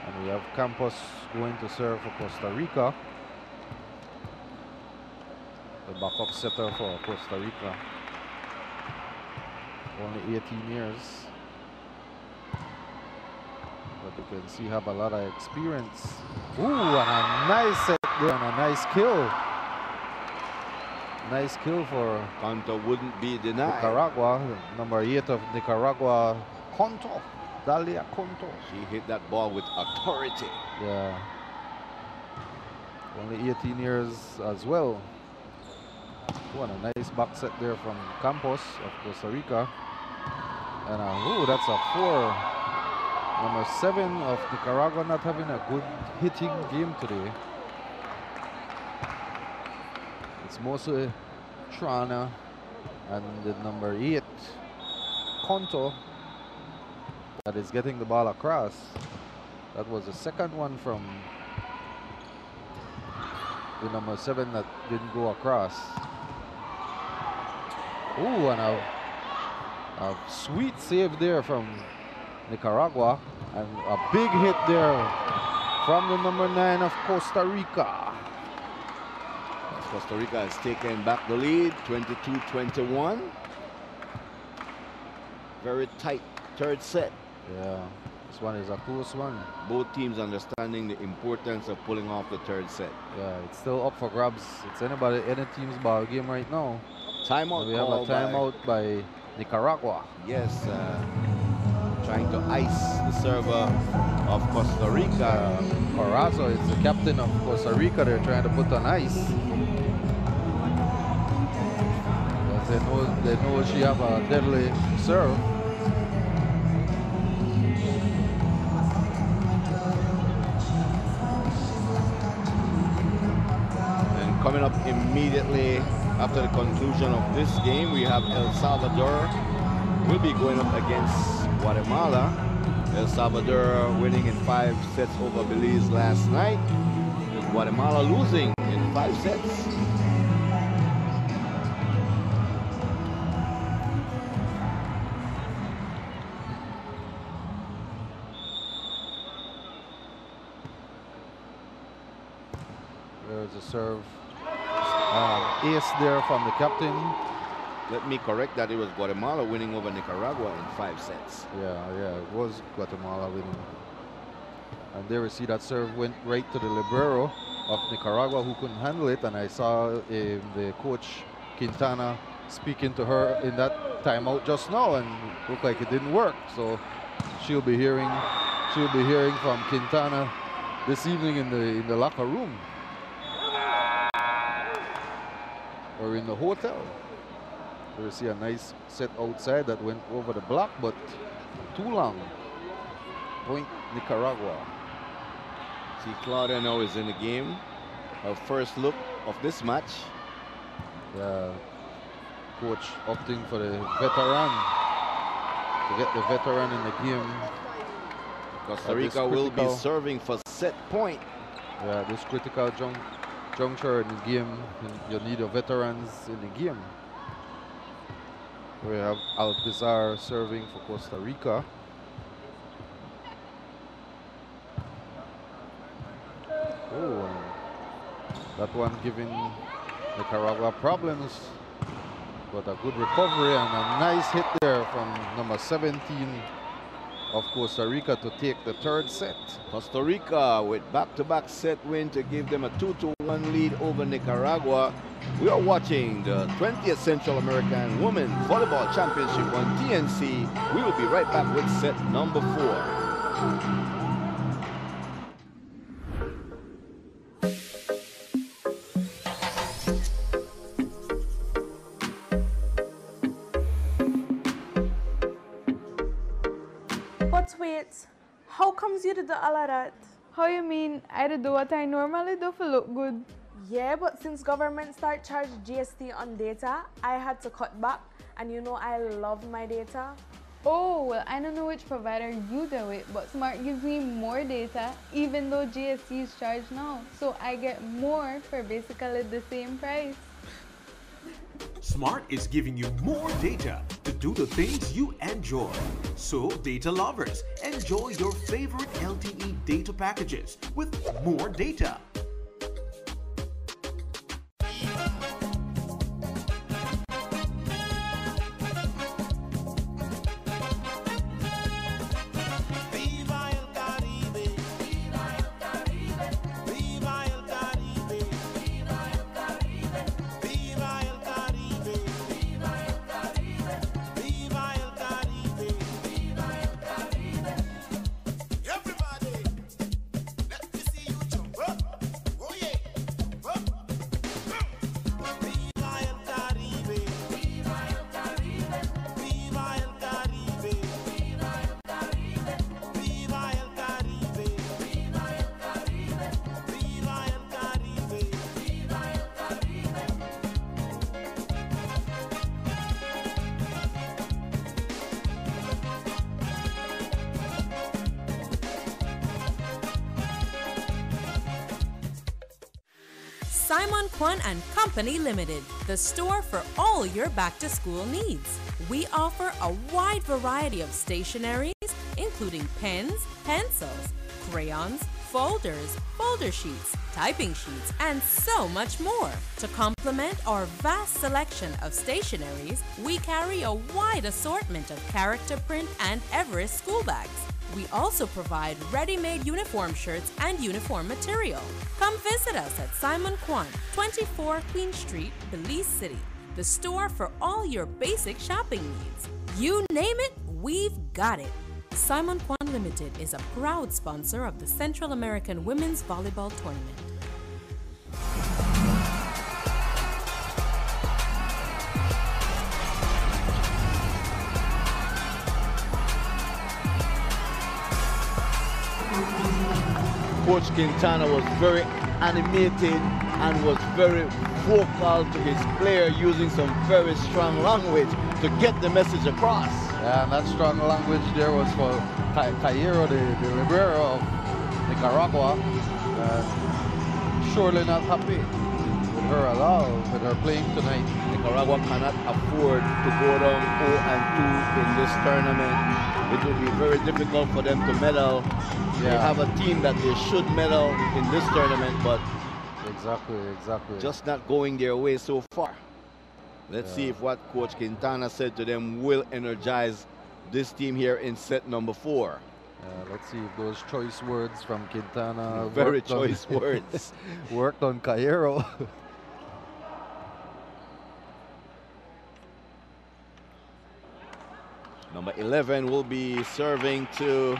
And we have Campos going to serve for Costa Rica. The backup setter for Costa Rica. Only 18 years. But you can see have a lot of experience. Ooh, and a nice set there and a nice kill. Nice kill for Centaur wouldn't be denied. Nicaragua, number 8 of Nicaragua, Centaur. Dalia Centaur. She hit that ball with authority. Yeah. Only 18 years as well. Oh, and a nice back set there from Campos of Costa Rica. And ooh, that's a 4. Number 7 of Nicaragua not having a good hitting game today. It's mostly Trana and the number 8, Centaur, that is getting the ball across. That was the second one from the number 7 that didn't go across. Ooh, and a sweet save there from Nicaragua, and a big hit there from the number 9 of Costa Rica. Costa Rica has taken back the lead, 22-21. Very tight third set. Yeah, this one is a close one. Both teams understanding the importance of pulling off the third set. Yeah, it's still up for grabs. It's any team's ball game right now. Timeout. So we have a timeout by Nicaragua. Yes, trying to ice the server of Costa Rica. Corozal is the captain of Costa Rica. They're trying to put on ice. They know she have a deadly serve. And coming up immediately after the conclusion of this game, we have El Salvador will be going up against Guatemala. El Salvador winning in 5 sets over Belize last night, with Guatemala losing in 5 sets. There's a serve. Ace there from the captain. Let me correct that, it was Guatemala winning over Nicaragua in 5 sets. Yeah, it was Guatemala winning. And there we see that serve went right to the libero of Nicaragua, who couldn't handle it. And I saw the coach Quintana speaking to her in that timeout just now, and it looked like it didn't work. So she'll be hearing from Quintana this evening in the locker room or in the hotel. We see a nice set outside that went over the block, but too long. Point Nicaragua. See, Claudia now is in the game. Her first look of this match. Yeah, coach opting for the veteran to get the veteran in the game. Costa Rica will be serving for set point. Yeah, this critical juncture in the game, you need your veterans in the game. We have Alpizar serving for Costa Rica. Oh, that one giving Nicaragua problems, but a good recovery and a nice hit there from number 17 of Costa Rica to take the third set. Costa Rica with back-to-back set win to give them a 2-1 lead over Nicaragua. We are watching the 20th Central American Women's Volleyball Championship on TNC. We will be right back with set number 4. How comes you did all of that? How you mean? I do what I normally do for look good. Yeah, but since government start charge GST on data, I had to cut back. And you know I love my data. Oh, well, I don't know which provider you do it, but Smart gives me more data, even though GST is charged now. So I get more for basically the same price. Smart is giving you more data to do the things you enjoy. So, data lovers, enjoy your favorite LTE data packages with more data. Simon Kwan and Company Limited, the store for all your back-to-school needs. We offer a wide variety of stationeries, including pens, pencils, crayons, folders, folder sheets, typing sheets, and so much more. To complement our vast selection of stationeries, we carry a wide assortment of character print and Everest school bags. We also provide ready-made uniform shirts and uniform material. Come visit us at Simon Kwan, 24 Queen Street, Belize City, the store for all your basic shopping needs. You name it, we've got it. Simon Kwan Limited is a proud sponsor of the Central American Women's Volleyball Tournament. Coach Quintana was very animated and was very vocal to his player, using some very strong language to get the message across. Yeah, and that strong language there was for Cairo, the libero of Nicaragua. Surely not happy with her at all, with her playing tonight. Nicaragua cannot afford to go down 0-2 in this tournament. It will be very difficult for them to medal. They have a team that they should medal in this tournament, but exactly, just not going their way so far. Let's see if what Coach Quintana said to them will energize this team here in set number 4. Let's see if those choice words from Quintana, very choice words, worked on Cairo. Number 11 will be serving to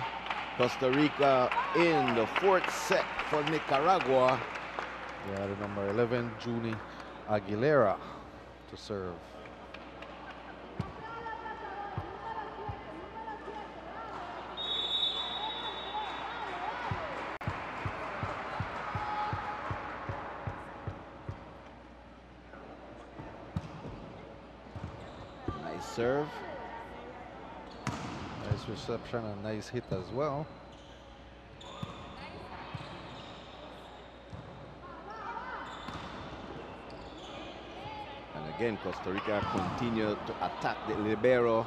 Costa Rica in the 4th set for Nicaragua. Yeah, the number 11, Junie Aguilera, to serve. Nice serve. Nice reception and nice hit as well. again, Costa Rica continue to attack the libero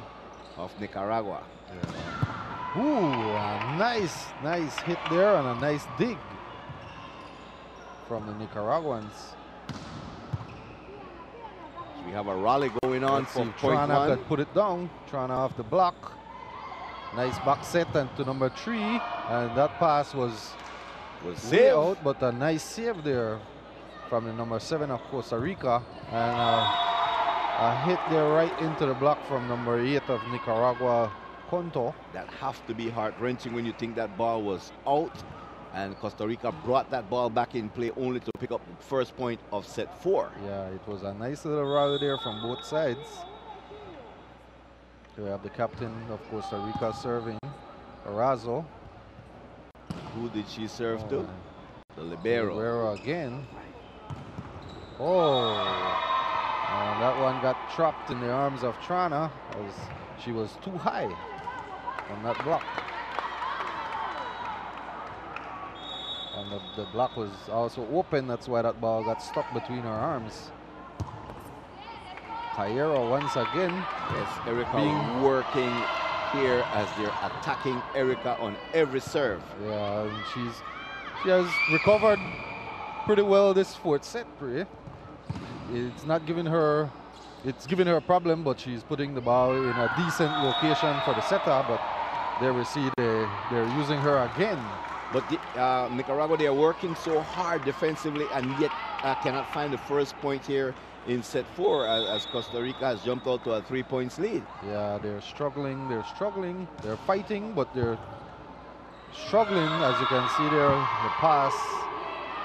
of Nicaragua. Yeah. Ooh, a nice hit there and a nice dig from the Nicaraguans. So we have a rally going on for point Trana one. could put it down. Trana off the block. Nice back set and to number 3, and that pass was way saved. out, but a nice save there from the number 7 of Costa Rica, and a hit there right into the block from number 8 of Nicaragua, Centaur. That have to be heart-wrenching when you think that ball was out, and Costa Rica brought that ball back in play only to pick up the first point of set 4. Yeah, it was a nice little rally there from both sides. We have the captain of Costa Rica serving, Corozal. Who did she serve to? The libero. Libero again. Oh, and that one got trapped in the arms of Trana as she was too high on that block. And the block was also open, that's why that ball got stuck between her arms. Cairo once again. Yes, Erica being working here as they're attacking Erica on every serve. Yeah, and she has recovered pretty well this 4th set, Pri. It's not giving her, it's giving her a problem, but she's putting the ball in a decent location for the setter, but there we see they're using her again. But the, Nicaragua, they are working so hard defensively and yet cannot find the first point here in set 4 as Costa Rica has jumped out to a 3 points lead. Yeah, they're struggling, they're fighting, but they're struggling. As you can see there, the pass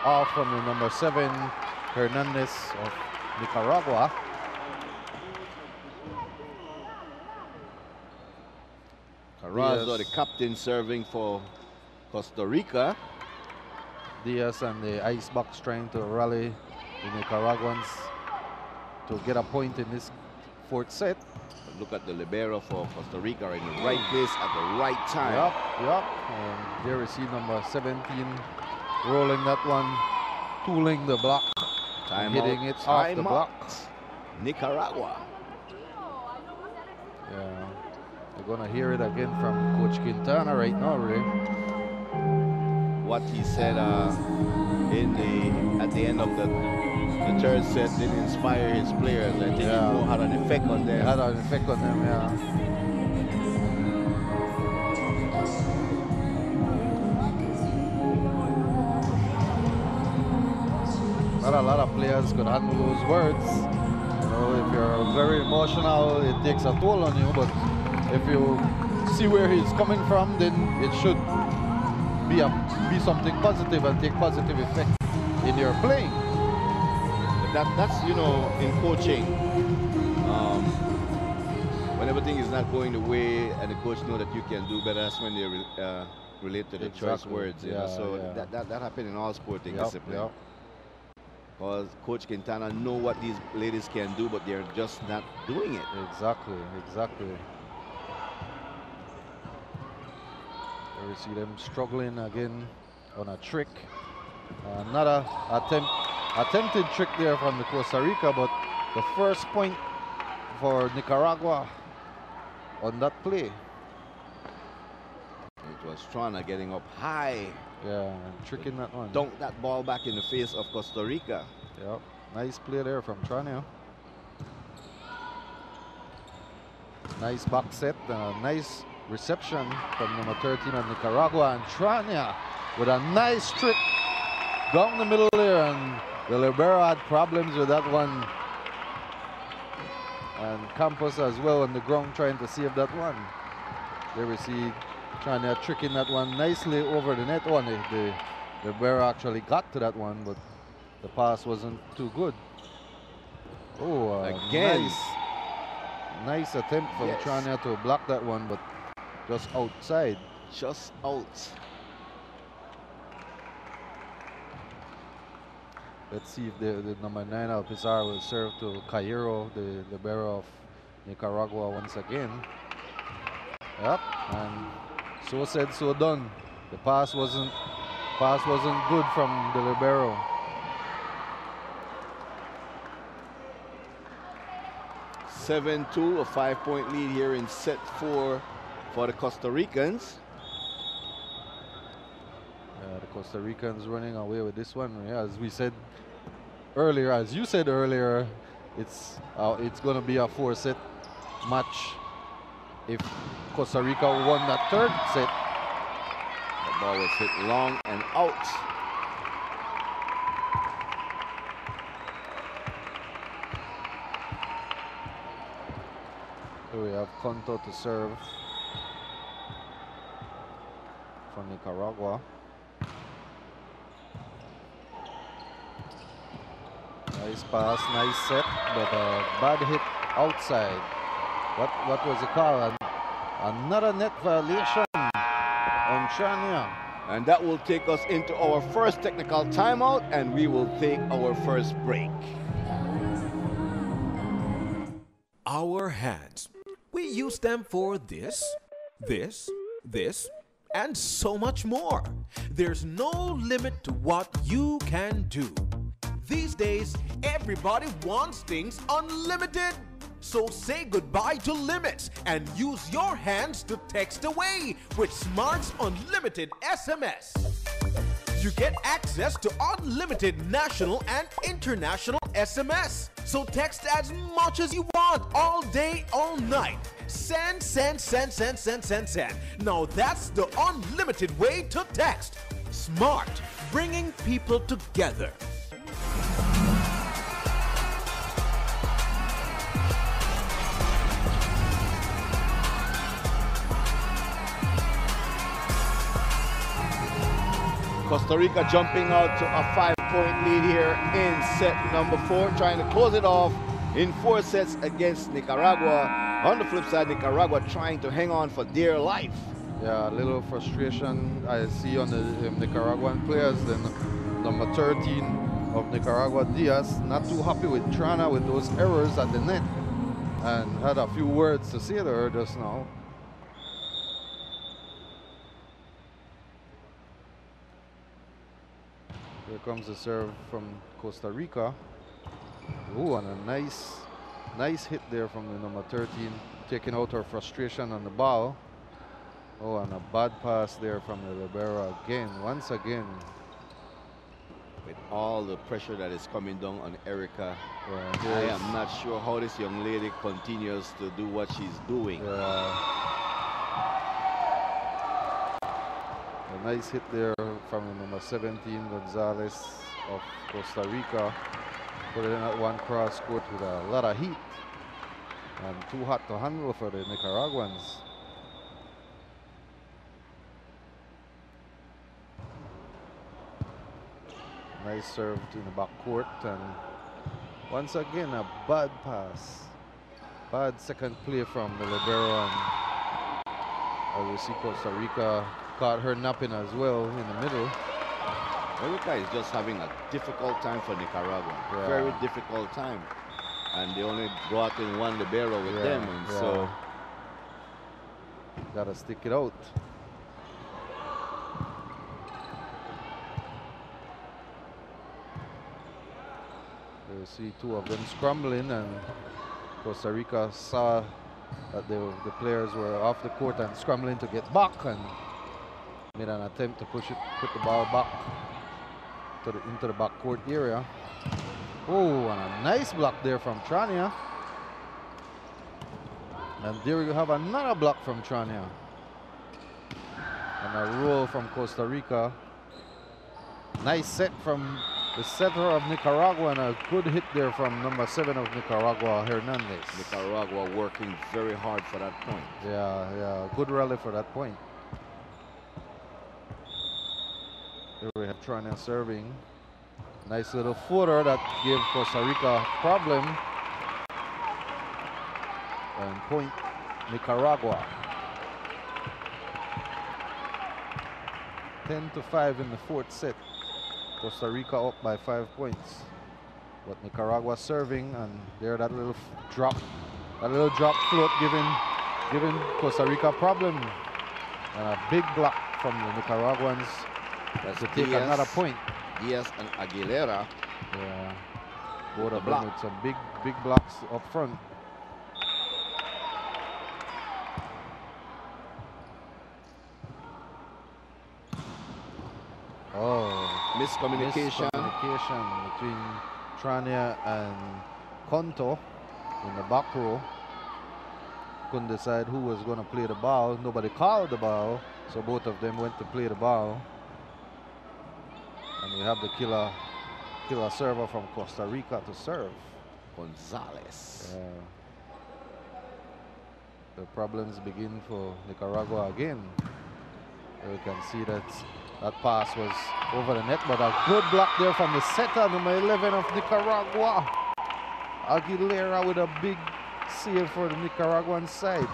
off from the number 7, Hernandez of Nicaragua. Corozal, the captain, serving for Costa Rica. Diaz and the icebox trying to rally the Nicaraguans to get a point in this 4th set. But look at the libero for Costa Rica in the right place at the right time. Yup. And there we see number 17 rolling that one, tooling the block, Time hitting out. it off the Time block. out. Nicaragua. Yeah, we're gonna hear it again from Coach Quintana right now, Ray. What he said at the end of the 3rd set did inspire his players. I think it had an effect on them. It had an effect on them, yeah. Not a lot of players could handle those words. You know, if you're very emotional, it takes a toll on you. But if you see where he's coming from, then it should be something positive and take positive effect in your playing. That's, you know, in coaching, when everything is not going the way and the coach know that you can do better, that's when they relate to the choice words. You know? So that happened in all sporting disciplines. Because Coach Quintana know what these ladies can do, but they're just not doing it. Exactly. There we see them struggling again on a trick. Another attempted trick there from the Costa Rica, but the first point for Nicaragua on that play. It was Trana getting up high. Yeah, and tricking that one. Dunk that ball back in the face of Costa Rica. Yep, nice play there from Trana. Nice back set, nice reception from number 13 of Nicaragua, and Trana with a nice trick down the middle there, and the libero had problems with that one. And Campos as well on the ground trying to save that one. There we see Trana tricking that one nicely over the net. One, the libero actually got to that one, but the pass wasn't too good. Oh, again. Nice attempt from Trana to block that one, but just outside. Just out. Let's see if the number 9 of Pizarro will serve to Cairo, the libero of Nicaragua once again. Yep, and so said, so done. The pass wasn't good from the libero. 7-2, a 5-point lead here in set 4 for the Costa Ricans. The Costa Ricans running away with this one. Yeah, as we said earlier, as you said earlier, it's going to be a 4-set match if Costa Rica won that third set. The ball was hit long and out. Here we have Centaur to serve for Nicaragua. Nice pass, nice set, but a bad hit outside. What was the call? Another net violation on Chania. And that will take us into our first technical timeout, and we will take our first break. Our hands. We use them for this, and so much more. There's no limit to what you can do. These days, everybody wants things unlimited. So say goodbye to limits and use your hands to text away with Smart's Unlimited SMS. You get access to unlimited national and international SMS. So text as much as you want all day, all night. Send. Now that's the unlimited way to text. Smart, bringing people together. Costa Rica jumping out to a 5-point lead here in set number 4, trying to close it off in 4 sets against Nicaragua. On the flip side, Nicaragua trying to hang on for dear life. Yeah, a little frustration I see on the Nicaraguan players. Then number 13 of Nicaragua, Diaz, not too happy with Trana with those errors at the net, and had a few words to say to her just now. Here comes the serve from Costa Rica. Ooh, and a nice hit there from the number 13, taking out her frustration on the ball. Oh, and a bad pass there from the libero again, once again. With all the pressure that is coming down on Erica, yeah, I am not sure how this young lady continues to do what she's doing. A nice hit there from number 17, Gonzalez of Costa Rica. Put it in at one cross court with a lot of heat. And too hot to handle for the Nicaraguans. Nice serve in the back court, and once again a bad pass. Bad second play from the libero, and as we see Costa Rica caught her napping as well in the middle. Erica is just having a difficult time for Nicaragua. Yeah. Very difficult time. And they only brought in one libero with them, and so gotta stick it out. You see two of them scrambling, and Costa Rica saw that the players were off the court and scrambling to get back, and made an attempt to put the ball back into the backcourt area. Oh, and a nice block there from Trania. And there you have another block from Trania. And a roll from Costa Rica. Nice set from the setter of Nicaragua, and a good hit there from number 7 of Nicaragua, Hernandez. Nicaragua working very hard for that point. Yeah, good rally for that point. Here we have Trania serving. Nice little footer that gave Costa Rica a problem. And point Nicaragua. 10-5 in the 4th set. Costa Rica up by 5 points. But Nicaragua serving, and there that little drop float giving Costa Rica a problem. And a big block from the Nicaraguans. That's to take another point. Diaz and Aguilera. Yeah. Both of them with some big blocks up front. Oh, miscommunication between Trania and Conto in the back row. Couldn't decide who was going to play the ball. Nobody called the ball, so both of them went to play the ball. And we have the killer server from Costa Rica to serve. Gonzalez. The problems begin for Nicaragua again. You can see that pass was over the net, but a good block there from the setter, number 11 of Nicaragua. Aguilera with a big save for the Nicaraguan side.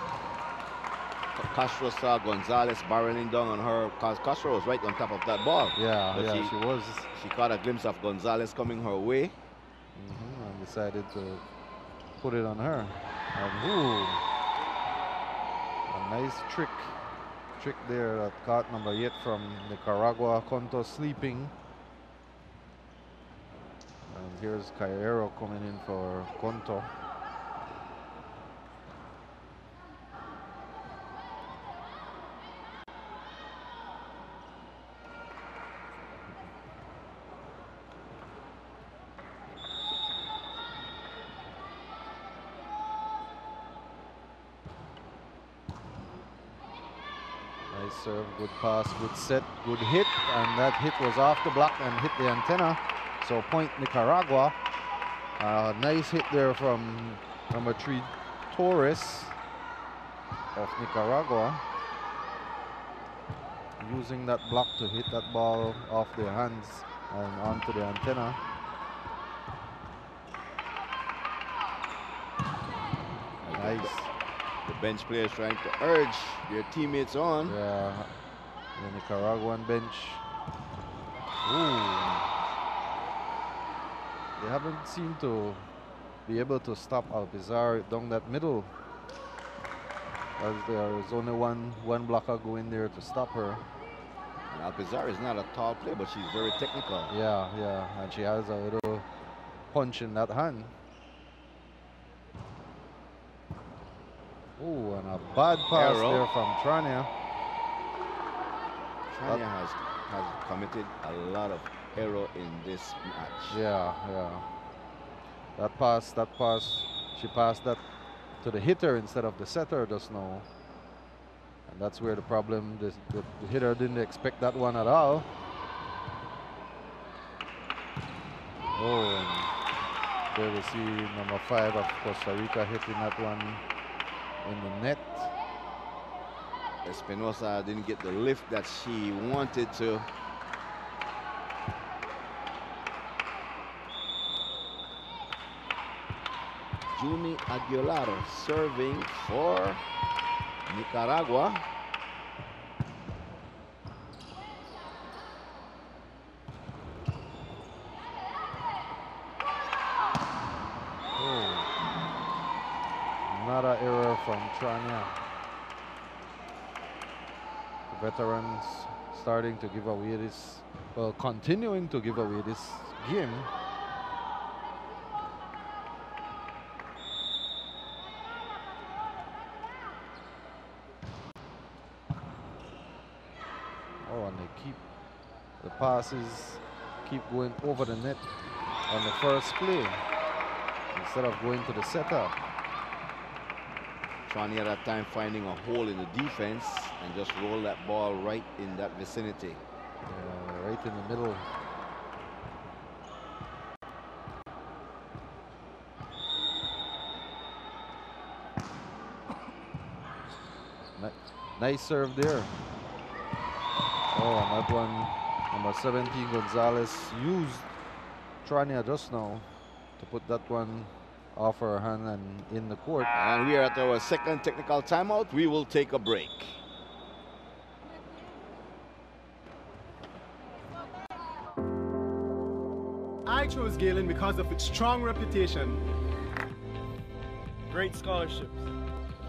Castro saw Gonzalez barreling down on her because Castro was right on top of that ball. Yeah, but she was. She caught a glimpse of Gonzalez coming her way. And decided to put it on her. And ooh, a nice trick there that caught number 8 from Nicaragua. Conto sleeping. And here's Cairo coming in for Conto. Serve, good pass, good set, good hit, and that hit was off the block and hit the antenna. So point Nicaragua. Nice hit there from number 3 Torres of Nicaragua, using that block to hit that ball off their hands and onto the antenna. Nice. The bench players trying to urge their teammates on. Yeah, the Nicaraguan bench. Ooh. They haven't seemed to be able to stop Alpizar down that middle, as there is only one blocker going there to stop her. And Alpizar is not a tall player, but she's very technical. Yeah, and she has a little punch in that hand. Oh, and a bad pass there from Trania. Trania has committed a lot of error in this match. Yeah. That pass, she passed that to the hitter instead of the setter just now. And that's where the problem, the hitter didn't expect that one at all. Oh, and there we see number 5 of Costa Rica hitting that one in the net. Espinosa didn't get the lift that she wanted to. Juni Aguilar serving for Nicaragua. Another error from Trania. The veterans starting to give away this, well, continuing to give away this game. Oh, and the passes keep going over the net on the first play instead of going to the setter. Trania at that time finding a hole in the defense and just roll that ball right in that vicinity. Yeah, right in the middle. Nice serve there. Oh, and that one, number 17 Gonzalez used Trania just now to put that one off her hand and in the court. And we are at our second technical timeout. We will take a break. I chose Galen because of its strong reputation. Great scholarships.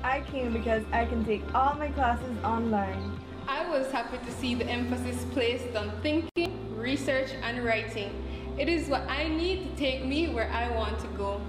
I came because I can take all my classes online. I was happy to see the emphasis placed on thinking, research, and writing. It is what I need to take me where I want to go.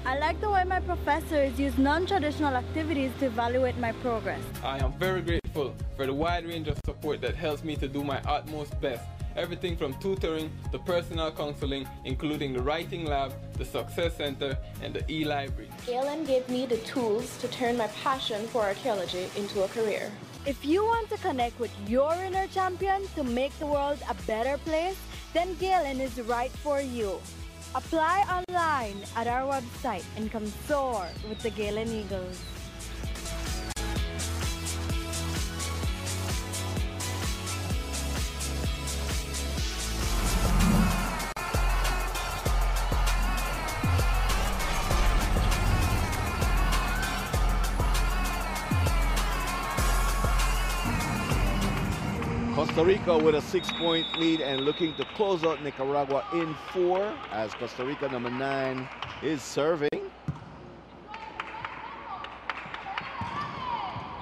I like the way my professors use non-traditional activities to evaluate my progress. I am very grateful for the wide range of support that helps me to do my utmost best. Everything from tutoring to personal counseling, including the writing lab, the success center, and the e-library. Galen gave me the tools to turn my passion for archaeology into a career. If you want to connect with your inner champion to make the world a better place, then Galen is right for you. Apply online at our website and come soar with the Galen Eagles. Costa Rica with a 6-point lead and looking to close out Nicaragua in 4 as Costa Rica number 9 is serving.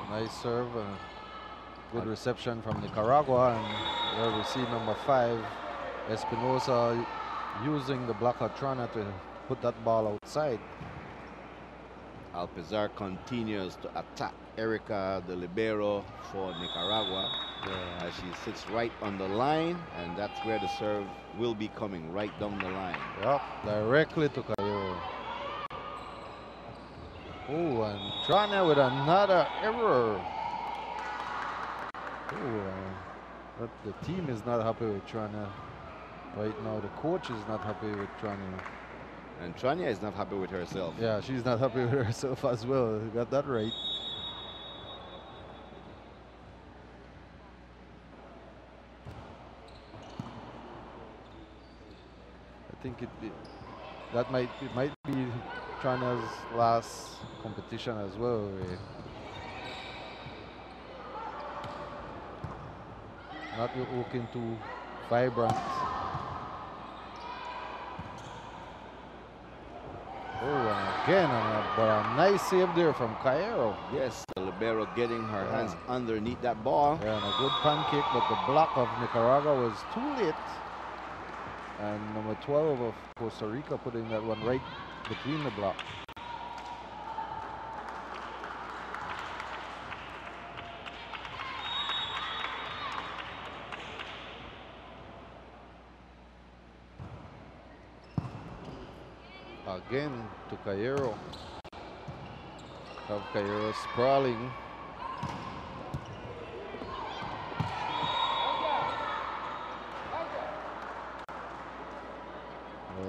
Nice serve, good reception from Nicaragua, and there we see number 5, Espinosa, using the blocker Trana to put that ball outside. Alpizar continues to attack Erica, the libero for Nicaragua, as she sits right on the line, and that's where the serve will be coming, right down the line. Yep, directly to Cairo. Oh, and Trana with another error. Oh, but the team is not happy with Trana right now. The coach is not happy with Trana. And Trania is not happy with herself. Yeah, she's not happy with herself as well. You got that right. I think it might be Trina's last competition as well. Not looking too vibrant. Oh, and again, but a nice save there from Cairo. Yes, the libero getting her hands underneath that ball. Yeah, and a good pancake, but the block of Nicaragua was too late. And number 12 of Costa Rica putting that one right between the block. Again to Cairo. Have Cairo sprawling.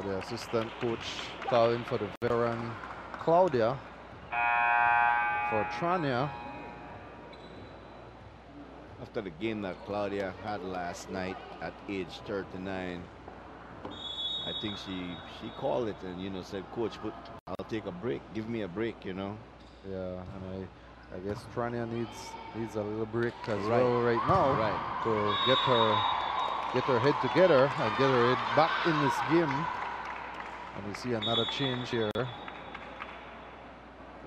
The assistant coach calling for the veteran Claudia for Trania. After the game that Claudia had last night at age 39, I think she called it and, you know, said, Coach, but I'll take a break. Give me a break, you know. Yeah, and I guess Trania needs a little break as well right now. Right. To get her head together and get her head back in this game. And we see another change here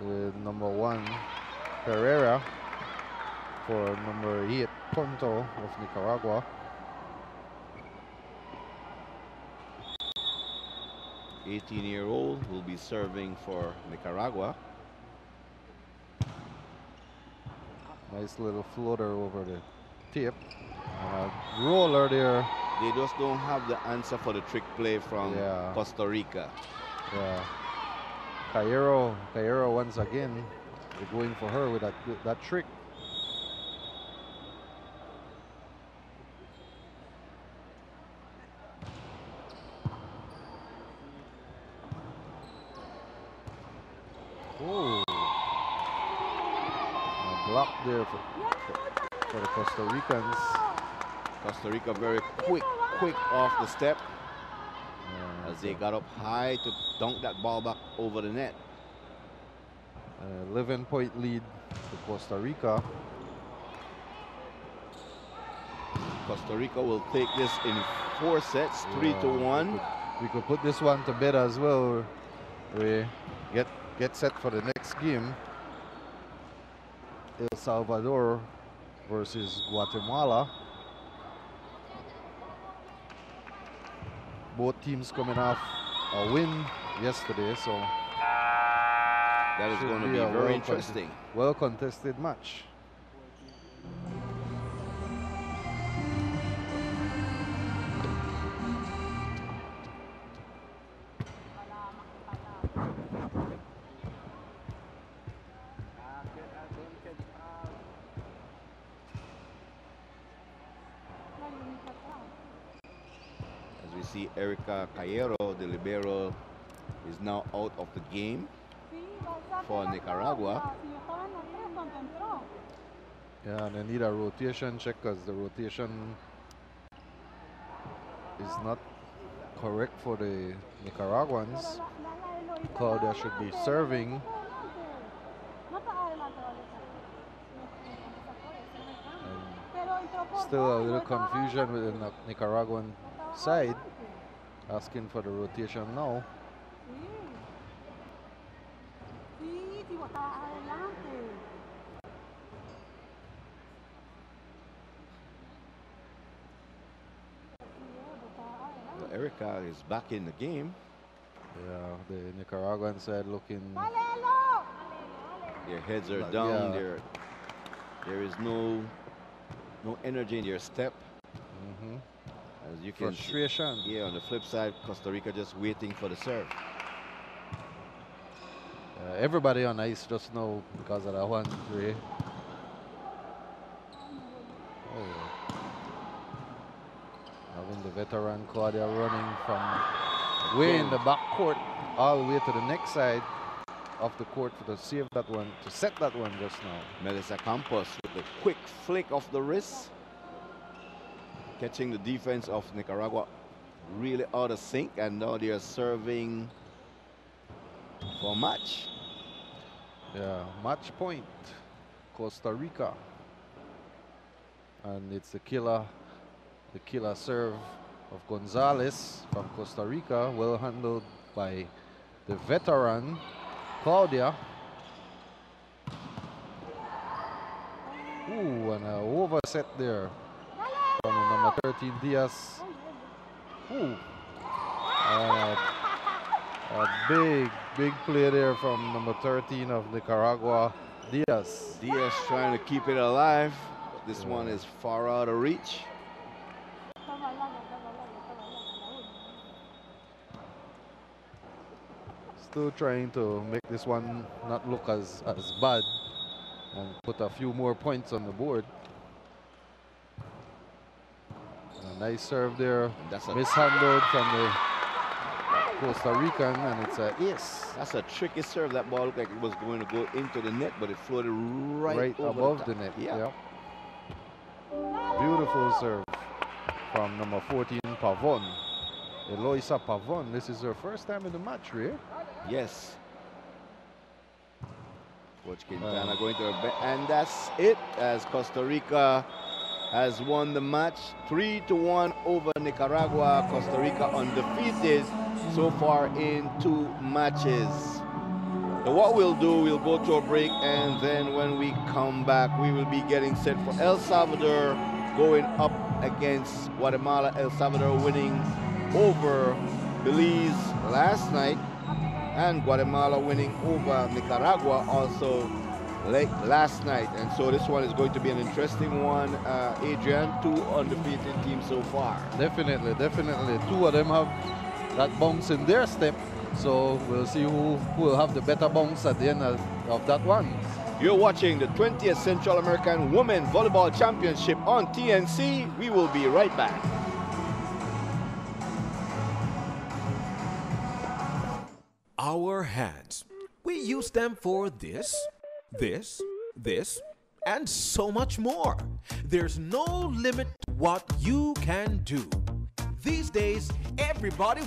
with number 1 Pereira for number 8 Ponto of Nicaragua. 18-year-old will be serving for Nicaragua. Nice little floater over the tip. Roller there. They just don't have the answer for the trick play from Costa Rica. Yeah. Cairo once again, they're going for her with that trick. Oh, a block there for the Costa Ricans. Costa Rica very quick off the step as they got up high to dunk that ball back over the net. 11-point lead to Costa Rica. Costa Rica will take this in 4 sets, 3-1. We could put this one to bed as well. We get set for the next game. El Salvador versus Guatemala. Both teams coming off a win yesterday, so that is going to be very interesting. Well contested match. see Erica Cayero, the libero, is now out of the game for Nicaragua. Yeah, and they need a rotation check because the rotation is not correct for the Nicaraguans. Claudia should be serving. And still a little confusion within the Nicaraguan side, asking for the rotation now. Erica is back in the game. Yeah, the Nicaraguan side looking. Their heads are down. Yeah. There is no energy in their step. As you can frustration. See, yeah, on the flip side, Costa Rica just waiting for the serve. Everybody on ice just now because of that one, Ray. Having the veteran Claudia running from way in the back court all the way to the next side of the court to save that one, to set that one just now. Melissa Campos with the quick flick of the wrist, catching the defense of Nicaragua really out of sync, and now they are serving for match. Yeah, match point, Costa Rica. And it's the killer serve of Gonzalez from Costa Rica, well handled by the veteran Claudia. Ooh, and an overset there from number 13 Diaz. Ooh, a big play there from number 13 of Nicaragua, Diaz. Diaz trying to keep it alive, but this one is far out of reach. Still trying to make this one not look as bad and put a few more points on the board. A nice serve there. That's mishandled from the Costa Rican, and it's an ace. That's a tricky serve. That ball looked like it was going to go into the net, but it floated right above the net. Yeah. Beautiful serve from number 14, Pavon. Eloisa Pavon. This is her first time in the match, Ray. Yes. Coach Quintana going to her bench, and that's it, as Costa Rica has won the match 3-1 over Nicaragua. Costa Rica undefeated so far in 2 matches. So what we'll do, we'll go to a break, and then when we come back, we will be getting set for El Salvador going up against Guatemala. El Salvador winning over Belize last night, and Guatemala winning over Nicaragua also late last night. And so this one is going to be an interesting one. Adrian, 2 undefeated teams so far. Definitely. 2 of them have that bounce in their step, so we'll see who will have the better bounce at the end of that one. You're watching the 20th Central American Women Volleyball Championship on TNC. We will be right back. Our hands, we use them for this, and so much more. There's no limit to what you can do. These days, everybody